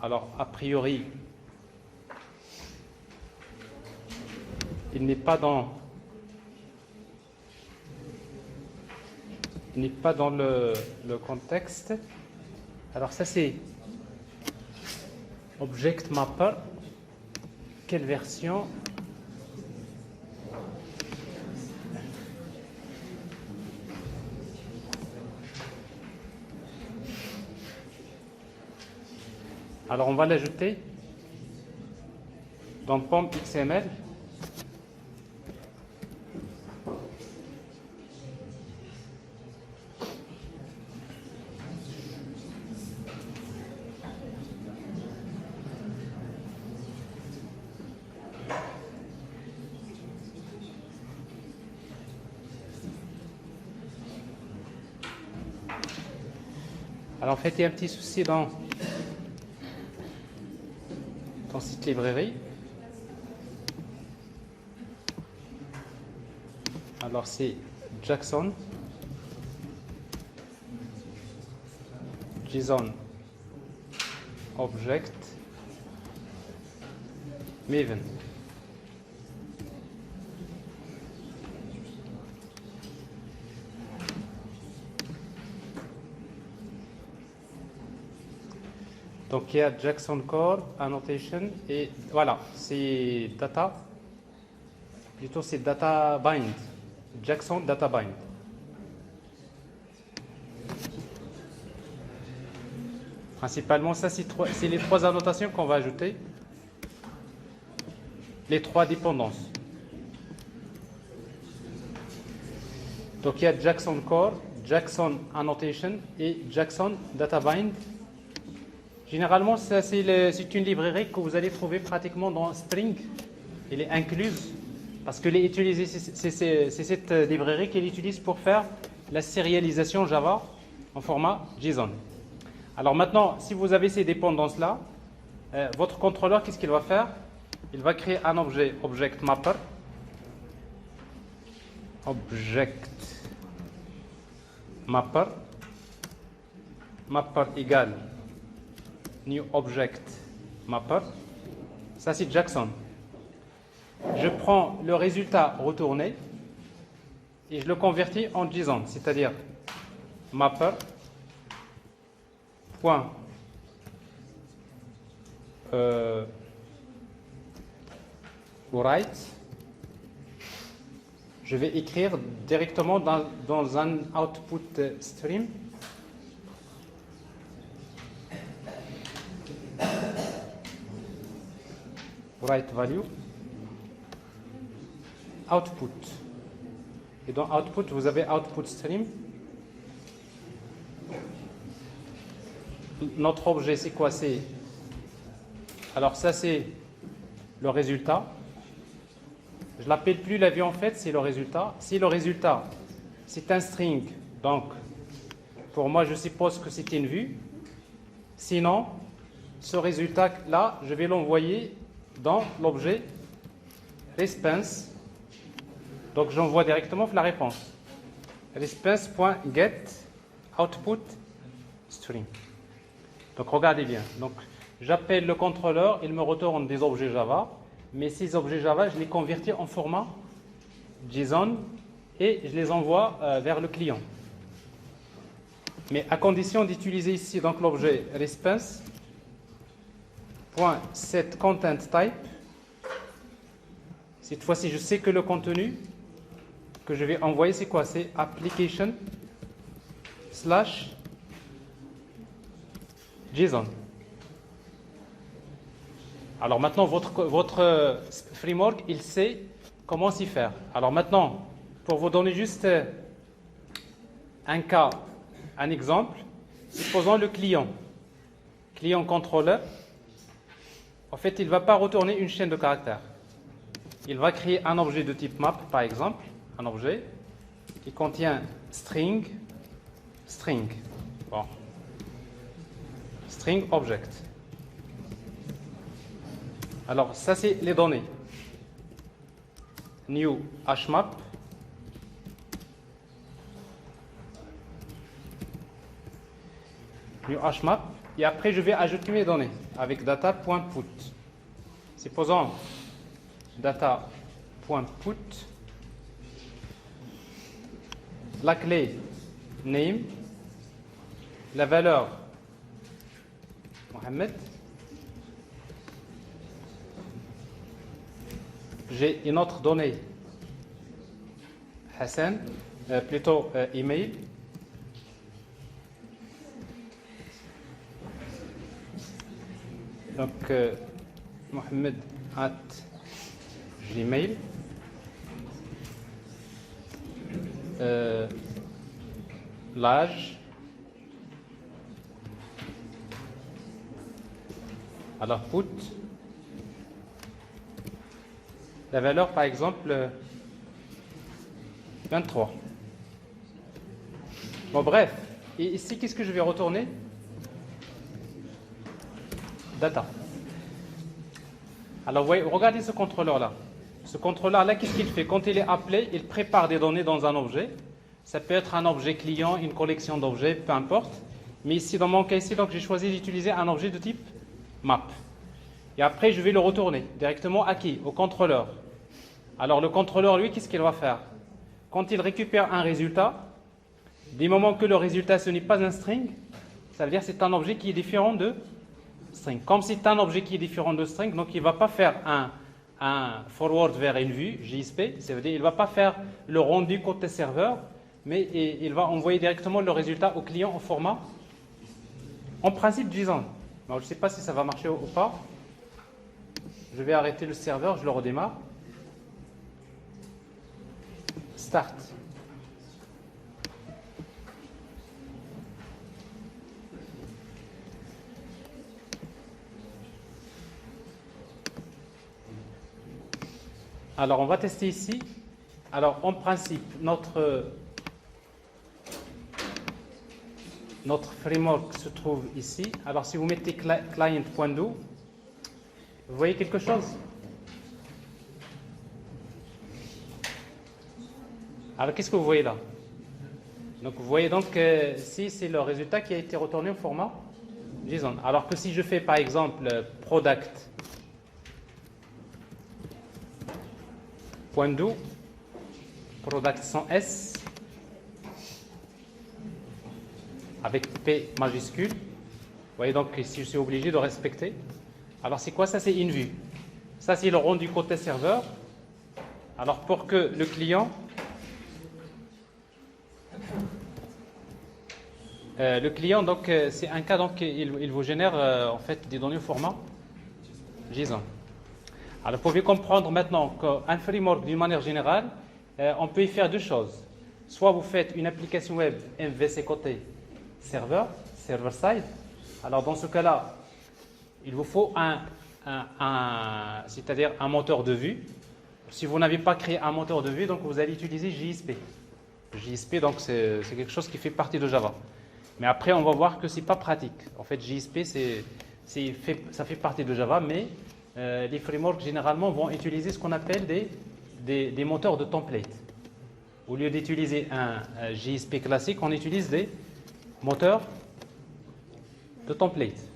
Alors a priori, il n'est pas dans le contexte. Alors ça c'est ObjectMapper. Quelle version? Alors on va l'ajouter dans POM XML. Alors en fait, il y a un petit souci dans cette librairie. Alors c'est Jackson, JSON, Object, Maven. Donc il y a Jackson Core, Annotation, et voilà, c'est Data, plutôt c'est Data Bind, Jackson Data Bind. Principalement, ça c'est les trois annotations qu'on va ajouter, les trois dépendances. Donc il y a Jackson Core, Jackson Annotation et Jackson Data Bind. Généralement, c'est une librairie que vous allez trouver pratiquement dans Spring. Elle est incluse parce que c'est cette librairie qu'elle utilise pour faire la sérialisation Java en format JSON. Alors maintenant, si vous avez ces dépendances-là, votre contrôleur, qu'est-ce qu'il va faire? Il va créer un objet ObjectMapper. ObjectMapper. Mapper égale New Object Mapper. Ça c'est Jackson. Je prends le résultat retourné et je le convertis en JSON, c'est-à-dire mapper point write, je vais écrire directement dans un output stream. Write value, output. Et dans output, vous avez output stream. Notre objet, c'est quoi? Alors ça, c'est le résultat. Je l'appelle plus la vue en fait, c'est le résultat. Si le résultat, c'est un string, donc pour moi, je suppose que c'est une vue. Sinon, ce résultat-là, je vais l'envoyer dans l'objet response. Donc j'envoie directement la réponse. Response.get output string. Donc regardez bien. Donc j'appelle le contrôleur, il me retourne des objets Java, mais ces objets Java, je les convertis en format JSON et je les envoie vers le client. Mais à condition d'utiliser ici donc l'objet response.setContentType. Cette fois-ci, je sais que le contenu que je vais envoyer, c'est quoi? C'est application/JSON. Alors maintenant, votre framework, il sait comment s'y faire. Alors maintenant, pour vous donner juste un cas, un exemple, supposons le client contrôleur, en fait, il ne va pas retourner une chaîne de caractères. Il va créer un objet de type map, par exemple, un objet qui contient string, bon. String object. Alors, ça, c'est les données. New hmap. New hmap. Et après, je vais ajouter mes données avec data.put. Supposons data.put. La clé name. La valeur Mohamed. J'ai une autre donnée, Hassan, plutôt email. Donc, Mohamed at Gmail. L'âge. Alors, put. La valeur, par exemple, 23. Bon, bref. Et ici, qu'est-ce que je vais retourner? Data. Alors, vous voyez, regardez ce contrôleur-là. Ce contrôleur-là, qu'est-ce qu'il fait? Quand il est appelé, il prépare des données dans un objet. Ça peut être un objet client, une collection d'objets, peu importe. Mais ici, dans mon cas ici, donc j'ai choisi d'utiliser un objet de type map. Et après, je vais le retourner directement à qui? Au contrôleur. Alors, le contrôleur, lui, qu'est-ce qu'il va faire? Quand il récupère un résultat, du moment que le résultat, ce n'est pas un string, ça veut dire que c'est un objet qui est différent de string. Comme c'est un objet qui est différent de string, donc il ne va pas faire un forward vers une vue, JSP, ça veut dire qu'il ne va pas faire le rendu côté serveur, mais il va envoyer directement le résultat au client en format, en principe, JSON. Alors, je ne sais pas si ça va marcher ou pas. Je vais arrêter le serveur, je le redémarre. Start. Alors, on va tester ici. Alors, en principe, notre framework se trouve ici. Alors, si vous mettez client.do, vous voyez quelque chose? Alors, qu'est-ce que vous voyez là? Donc, vous voyez donc si c'est le résultat qui a été retourné au format JSON. Alors que si je fais par exemple product.do, product sans S, avec P majuscule, vous voyez donc ici je suis obligé de respecter. Alors c'est quoi ça? C'est une vue. Ça c'est le rendu côté serveur. Alors pour que le client donc c'est un cas, donc il vous génère en fait des données au format JSON. Alors vous pouvez comprendre maintenant qu'un framework d'une manière générale, on peut y faire deux choses. Soit vous faites une application web MVC côté serveur, server-side. Alors dans ce cas-là, il vous faut c'est-à-dire un moteur de vue. Si vous n'avez pas créé un moteur de vue, donc vous allez utiliser JSP. JSP, donc c'est quelque chose qui fait partie de Java. Mais après, on va voir que c'est pas pratique. En fait, JSP, ça fait partie de Java, mais les frameworks généralement vont utiliser ce qu'on appelle des moteurs de template. Au lieu d'utiliser un JSP classique, on utilise des moteurs de template.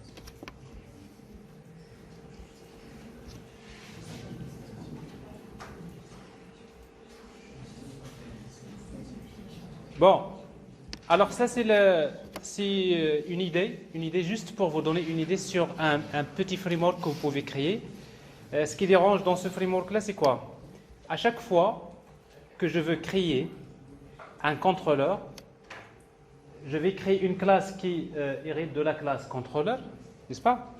Bon, alors ça c'est une idée juste pour vous donner une idée sur un petit framework que vous pouvez créer. Ce qui dérange dans ce framework-là, c'est quoi? À chaque fois que je veux créer un contrôleur, je vais créer une classe qui hérite de la classe contrôleur, n'est-ce pas?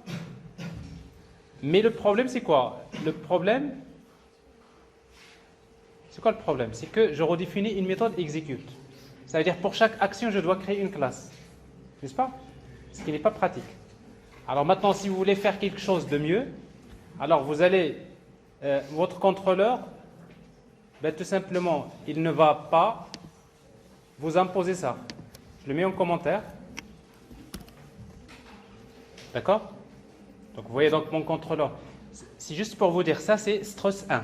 Mais le problème, c'est quoi? C'est quoi le problème? C'est que je redéfinis une méthode execute. Ça veut dire pour chaque action, je dois créer une classe. N'est-ce pas? Ce qui n'est pas pratique. Alors maintenant, si vous voulez faire quelque chose de mieux, alors vous allez, votre contrôleur, tout simplement, il ne va pas vous imposer ça. Je le mets en commentaire. D'accord? Donc vous voyez donc mon contrôleur. C'est juste pour vous dire, ça c'est Struts 1.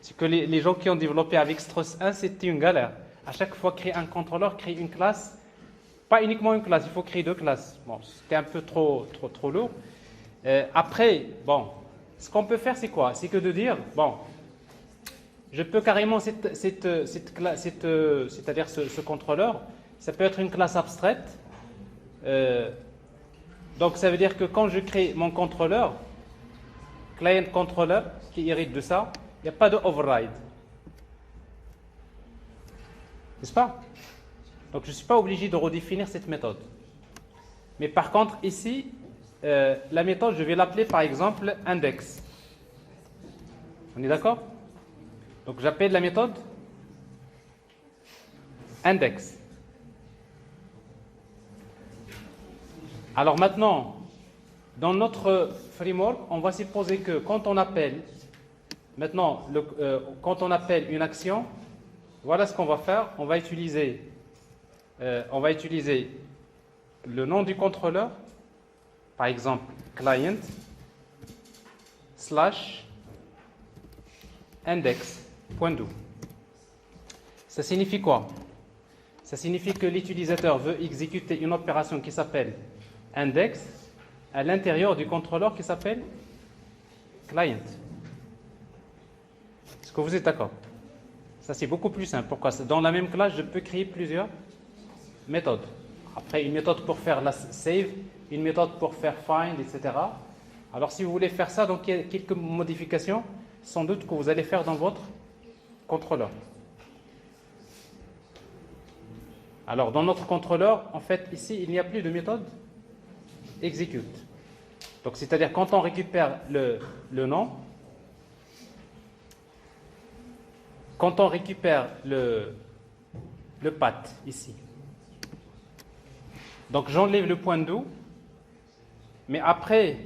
C'est que les gens qui ont développé avec Struts 1, c'était une galère. À chaque fois, créer un contrôleur, créer une classe, pas uniquement une classe, il faut créer deux classes. Bon, c'était un peu trop lourd. Après, bon, ce qu'on peut faire, c'est quoi? C'est que de dire, bon, je peux carrément, c'est-à-dire ce contrôleur, ça peut être une classe abstraite. Donc, ça veut dire que quand je crée mon contrôleur, client controller, qui hérite de ça, il n'y a pas de override. N'est-ce pas? Donc, je ne suis pas obligé de redéfinir cette méthode. Mais par contre, ici, la méthode, je vais l'appeler par exemple index. On est d'accord? Donc, j'appelle la méthode index. Alors maintenant, dans notre framework, on va supposer que quand on appelle, quand on appelle une action, voilà ce qu'on va faire. On va utiliser le nom du contrôleur, par exemple client / index.do. Ça signifie quoi? Ça signifie que l'utilisateur veut exécuter une opération qui s'appelle index à l'intérieur du contrôleur qui s'appelle client. Est-ce que vous êtes d'accord? Ça, c'est beaucoup plus simple. Pourquoi? Dans la même classe, je peux créer plusieurs méthodes. Après, une méthode pour faire la save, une méthode pour faire find, etc. Alors, si vous voulez faire ça, donc il y a quelques modifications, sans doute, que vous allez faire dans votre contrôleur. Alors, dans notre contrôleur, en fait, ici, il n'y a plus de méthode execute. Donc, c'est-à-dire, quand on récupère le nom, quand on récupère le path ici, donc j'enlève le point do, mais après,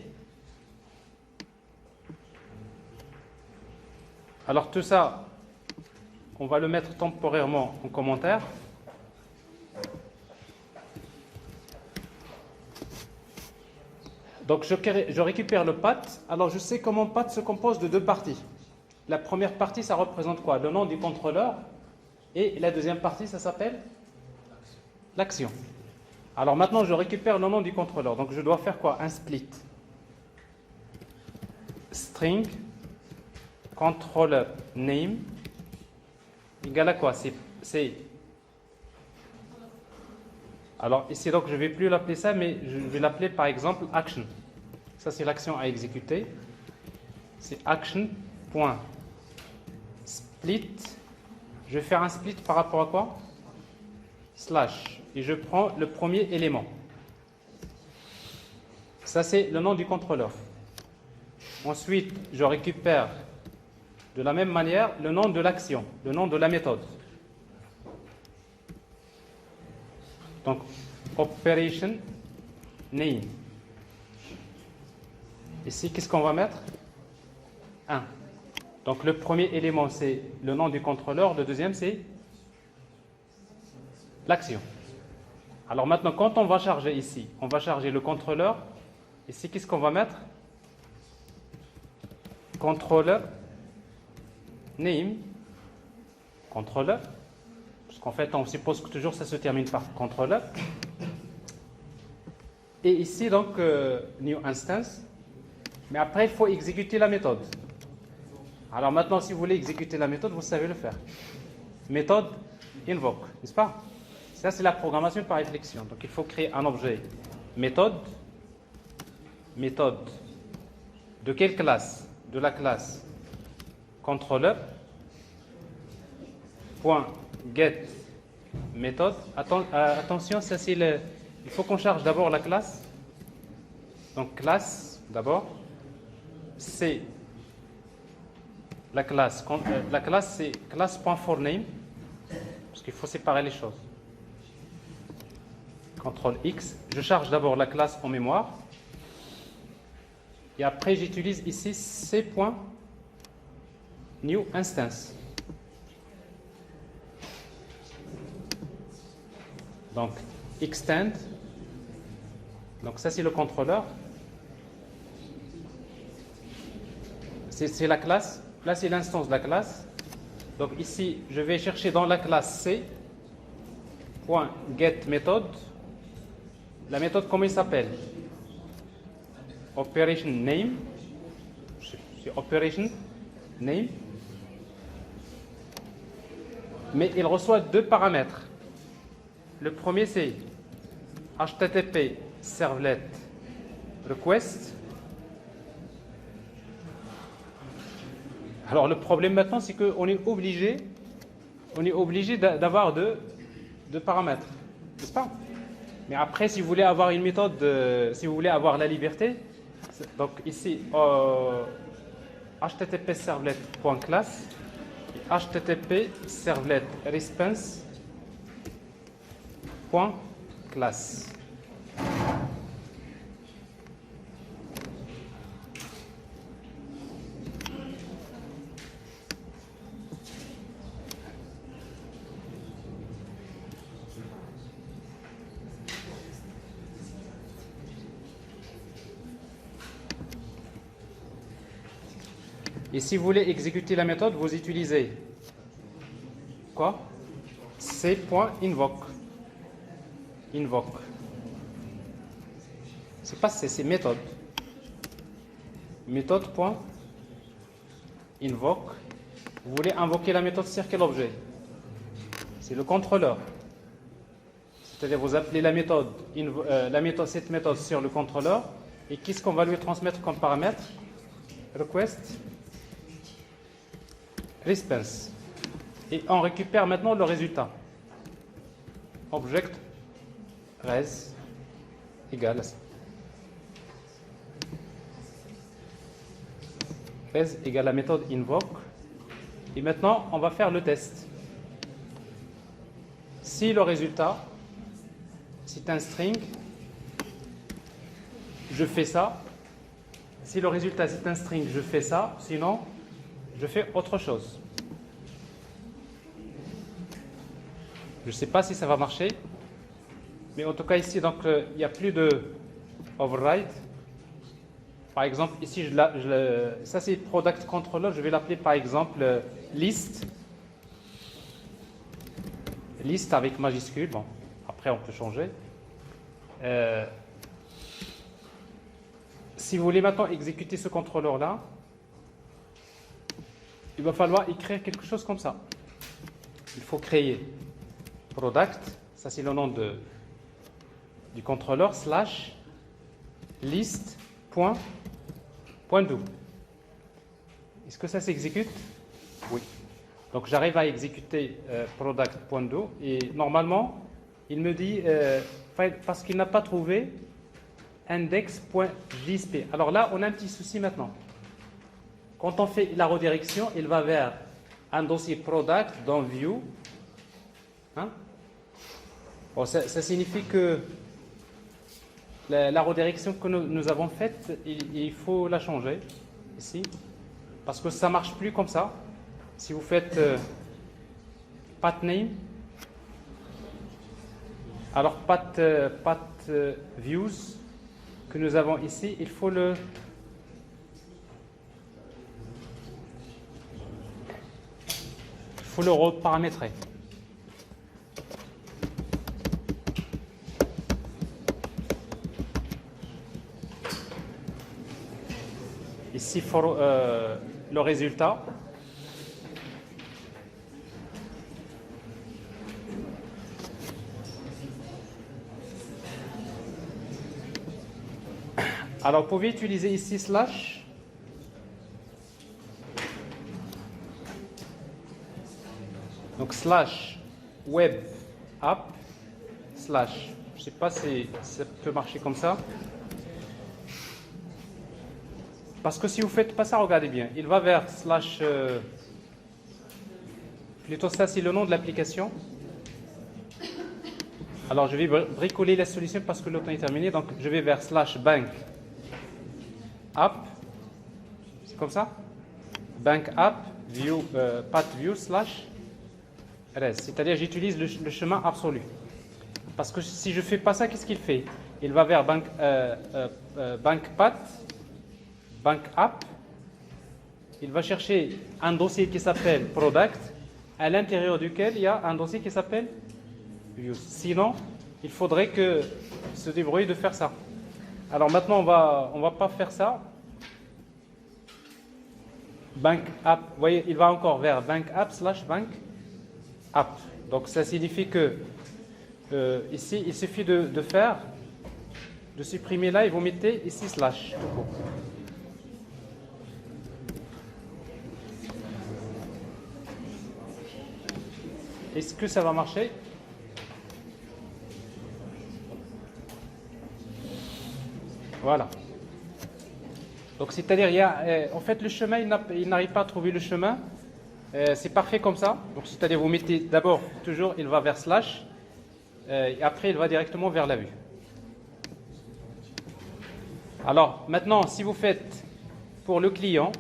alors tout ça, on va le mettre temporairement en commentaire. Donc je récupère le path. Alors je sais que mon path se compose de deux parties. La première partie, ça représente quoi? Le nom du contrôleur. Et la deuxième partie, ça s'appelle l'action. Alors maintenant, je récupère le nom du contrôleur. Donc je dois faire quoi? Un split. String controller name égale à quoi? C'est alors ici, donc je ne vais plus l'appeler ça, mais je vais l'appeler par exemple action. Ça, c'est l'action à exécuter. C'est action.split. Je vais faire un split par rapport à quoi? Slash. Et je prends le premier élément. Ça, c'est le nom du contrôleur. Ensuite, je récupère de la même manière le nom de l'action, le nom de la méthode. Donc, operation name. Ici, qu'est-ce qu'on va mettre? 1. Donc, le premier élément, c'est le nom du contrôleur. Le deuxième, c'est l'action. Alors maintenant, quand on va charger ici, on va charger le contrôleur. Ici, qu'est-ce qu'on va mettre? Controller name. Controller. Parce qu'en fait, on suppose que toujours ça se termine par controller. Et ici, donc, new instance. Mais après, il faut exécuter la méthode. Alors maintenant, si vous voulez exécuter la méthode, vous savez le faire. Méthode invoke, n'est-ce pas? Ça, c'est la programmation par réflexion. Donc, il faut créer un objet méthode. Méthode de quelle classe? De la classe controller. Point get méthode. Attention, ça c'est le. Il faut qu'on charge d'abord la classe. Donc classe d'abord. C'est la classe. La classe c'est classe.forName parce qu'il faut séparer les choses. CTRL X. Je charge d'abord la classe en mémoire. Et après, j'utilise ici c.new instance. Donc, extend. Donc, ça, c'est le contrôleur. C'est la classe. Là, c'est l'instance de la classe. Donc, ici, je vais chercher dans la classe c.getMethod. La méthode, comment il s'appelle? Operation name, c'est operation name, mais il reçoit deux paramètres. Le premier c'est HTTP servlet request. Alors le problème maintenant c'est qu'on est obligé d'avoir deux paramètres, n'est-ce pas? Mais après si vous voulez avoir une méthode, si vous voulez avoir la liberté. Donc ici, HTTP servlet.class et HTTP servlet response.class. Et si vous voulez exécuter la méthode, vous utilisez quoi? C.invoke. Invoke. C'est pas C, c'est méthode. Méthode.invoke. Vous voulez invoquer la méthode sur quel objet? C'est le contrôleur. C'est-à-dire vous appelez la méthode, cette méthode sur le contrôleur. Et qu'est-ce qu'on va lui transmettre comme paramètre? Request response. Et on récupère maintenant le résultat. Object res égale à ça. Res égale la méthode invoke. Et maintenant, on va faire le test. Si le résultat, c'est un string, je fais ça. Si le résultat, c'est un string, je fais ça. Sinon, je fais autre chose. Je ne sais pas si ça va marcher, mais en tout cas ici, donc il n'y a plus de override. Par exemple, ici, ça c'est product controller, je vais l'appeler par exemple list. List avec majuscule. Bon, après on peut changer. Si vous voulez maintenant exécuter ce contrôleur-là, il va falloir écrire quelque chose comme ça. Il faut créer product, ça c'est le nom du contrôleur, slash list. point do. Est-ce que ça s'exécute? Oui. Donc j'arrive à exécuter product.do et normalement il me dit parce qu'il n'a pas trouvé index.jsp. Alors là on a un petit souci maintenant. Quand on fait la redirection, il va vers un dossier product dans view. Hein? Bon, ça signifie que la redirection que nous avons faite, il faut la changer ici parce que ça ne marche plus comme ça. Si vous faites path name, alors path views que nous avons ici, il faut le reparamétrer. Ici, le résultat. Alors, vous pouvez utiliser ici slash. Donc, slash web app slash. Je ne sais pas si ça peut marcher comme ça. Parce que si vous ne faites pas ça, regardez bien. Il va vers slash. Plutôt, ça, c'est le nom de l'application. Alors, je vais bricoler la solution parce que le temps est terminé. Donc, je vais vers slash bank app. C'est comme ça. Bank app view path view slash res. C'est-à-dire, j'utilise le chemin absolu. Parce que si je ne fais pas ça, qu'est-ce qu'il fait? Il va vers bank path, bank app. Il va chercher un dossier qui s'appelle product, à l'intérieur duquel il y a un dossier qui s'appelle views. Sinon, il faudrait que se débrouille de faire ça. Alors maintenant, on va pas faire ça. Bank app, vous voyez, il va encore vers bank app slash bank app. Donc ça signifie que ici, il suffit de supprimer là et vous mettez ici slash. Est-ce que ça va marcher? Voilà. Donc c'est-à-dire, en fait, le chemin, il n'arrive pas à trouver le chemin. C'est parfait comme ça. Donc c'est-à-dire, vous mettez d'abord, toujours, il va vers slash, et après, il va directement vers la vue. Alors, maintenant, si vous faites pour le client,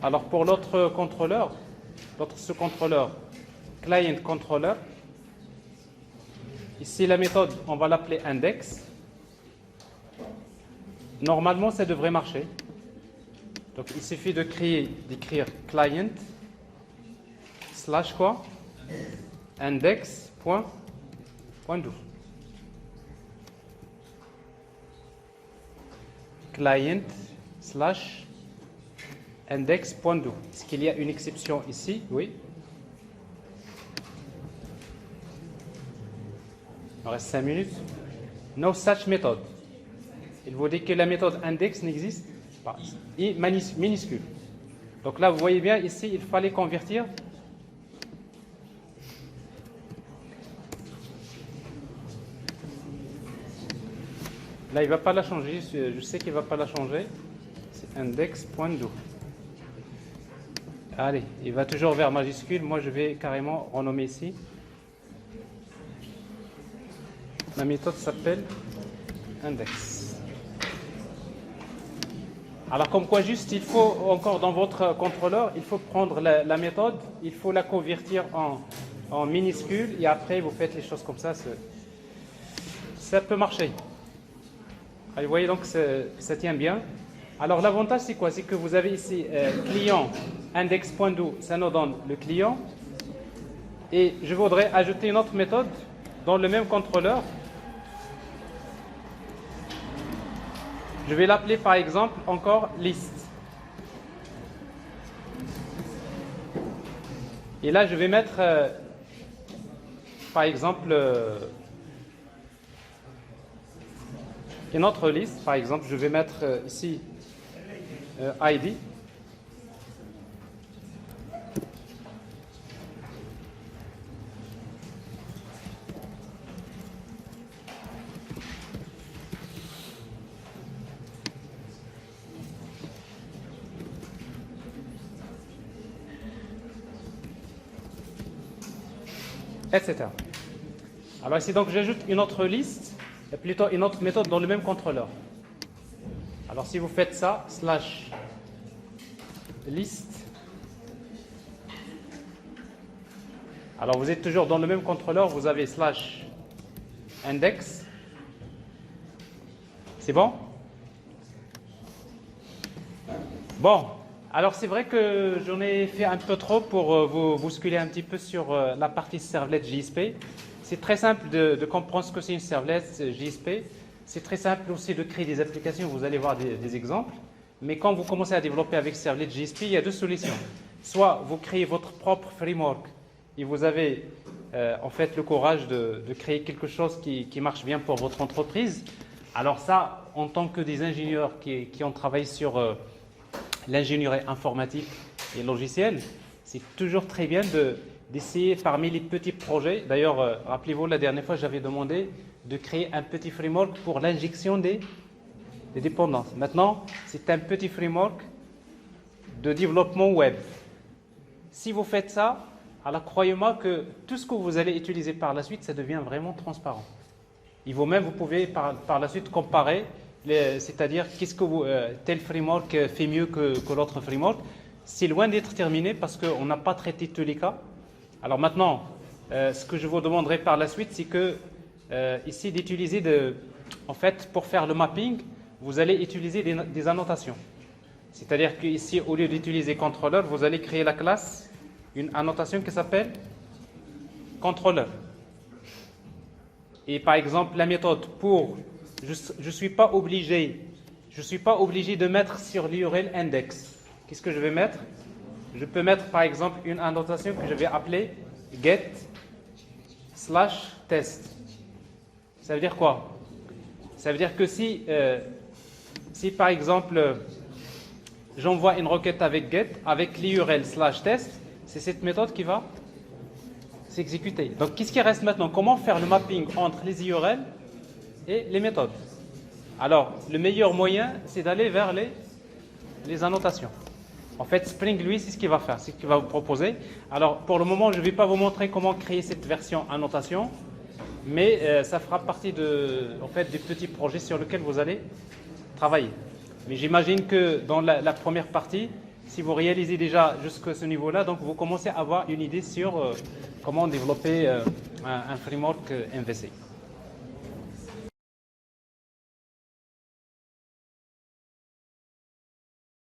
alors pour l'autre contrôleur, l'autre sous-contrôleur, client controller, ici la méthode, on va l'appeler index. Normalement, ça devrait marcher. Donc, il suffit d'écrire client slash quoi? Index.do. Client slash index.do. Est-ce qu'il y a une exception ici? Oui. Il reste 5 minutes. No such method. Il vous dit que la méthode index n'existe pas. Et minuscule. Donc là, vous voyez bien, ici, il fallait convertir. Là, il ne va pas la changer. Je sais qu'il ne va pas la changer. C'est index.do. Allez, il va toujours vers majuscule. Moi, je vais carrément renommer ici. Ma méthode s'appelle index. Alors, comme quoi, juste, il faut encore dans votre contrôleur, il faut prendre la méthode, il faut la convertir en minuscule et après, vous faites les choses comme ça. Ça peut marcher. Allez, vous voyez donc, ça tient bien. Alors, l'avantage, c'est quoi? C'est que vous avez ici client index.do, ça nous donne le client. Et je voudrais ajouter une autre méthode dans le même contrôleur. Je vais l'appeler par exemple encore list. Et là, je vais mettre par exemple une autre liste. Par exemple, je vais mettre ici ID. Etc. Alors ici, donc, j'ajoute une autre liste, et plutôt une autre méthode dans le même contrôleur. Alors si vous faites ça, slash list, alors vous êtes toujours dans le même contrôleur, vous avez slash index. C'est bon? Bon. Alors c'est vrai que j'en ai fait un peu trop pour vous bousculer un petit peu sur la partie servlet JSP. C'est très simple de comprendre ce que c'est une servlet JSP. C'est très simple aussi de créer des applications, vous allez voir des exemples. Mais quand vous commencez à développer avec servlet JSP, il y a deux solutions. Soit vous créez votre propre framework et vous avez en fait le courage de créer quelque chose qui marche bien pour votre entreprise. Alors ça, en tant que des ingénieurs qui ont travaillé sur l'ingénierie informatique et logicielle, c'est toujours très bien d'essayer parmi les petits projets. D'ailleurs, rappelez-vous, la dernière fois, j'avais demandé de créer un petit framework pour l'injection des dépendances. Maintenant, c'est un petit framework de développement web. Si vous faites ça, alors croyez-moi que tout ce que vous allez utiliser par la suite, ça devient vraiment transparent. Et vous-même, vous pouvez par la suite comparer, c'est-à-dire qu'est-ce que tel framework fait mieux que l'autre framework. C'est loin d'être terminé parce qu'on n'a pas traité tous les cas. Alors maintenant, ce que je vous demanderai par la suite, c'est que ici d'utiliser, en fait, pour faire le mapping, vous allez utiliser des annotations. C'est-à-dire qu'ici, au lieu d'utiliser controller, vous allez créer la classe, une annotation qui s'appelle controller. Et par exemple, la méthode pour, je suis pas obligé de mettre sur l'URL index. Qu'est-ce que je vais mettre? Je peux mettre par exemple une annotation que je vais appeler get/test. Ça veut dire quoi? Ça veut dire que si par exemple j'envoie une requête avec get, avec l'URL/test, c'est cette méthode qui va s'exécuter. Donc qu'est-ce qui reste maintenant? Comment faire le mapping entre les URL et les méthodes? Alors le meilleur moyen, c'est d'aller vers les annotations. En fait, Spring, lui, c'est ce qu'il va faire, c'est ce qu'il va vous proposer. Alors, pour le moment, je ne vais pas vous montrer comment créer cette version annotation, mais ça fera partie en fait, des petits projets sur lesquels vous allez travailler. Mais j'imagine que dans la première partie, si vous réalisez déjà jusqu'à ce niveau-là, donc vous commencez à avoir une idée sur comment développer un framework MVC.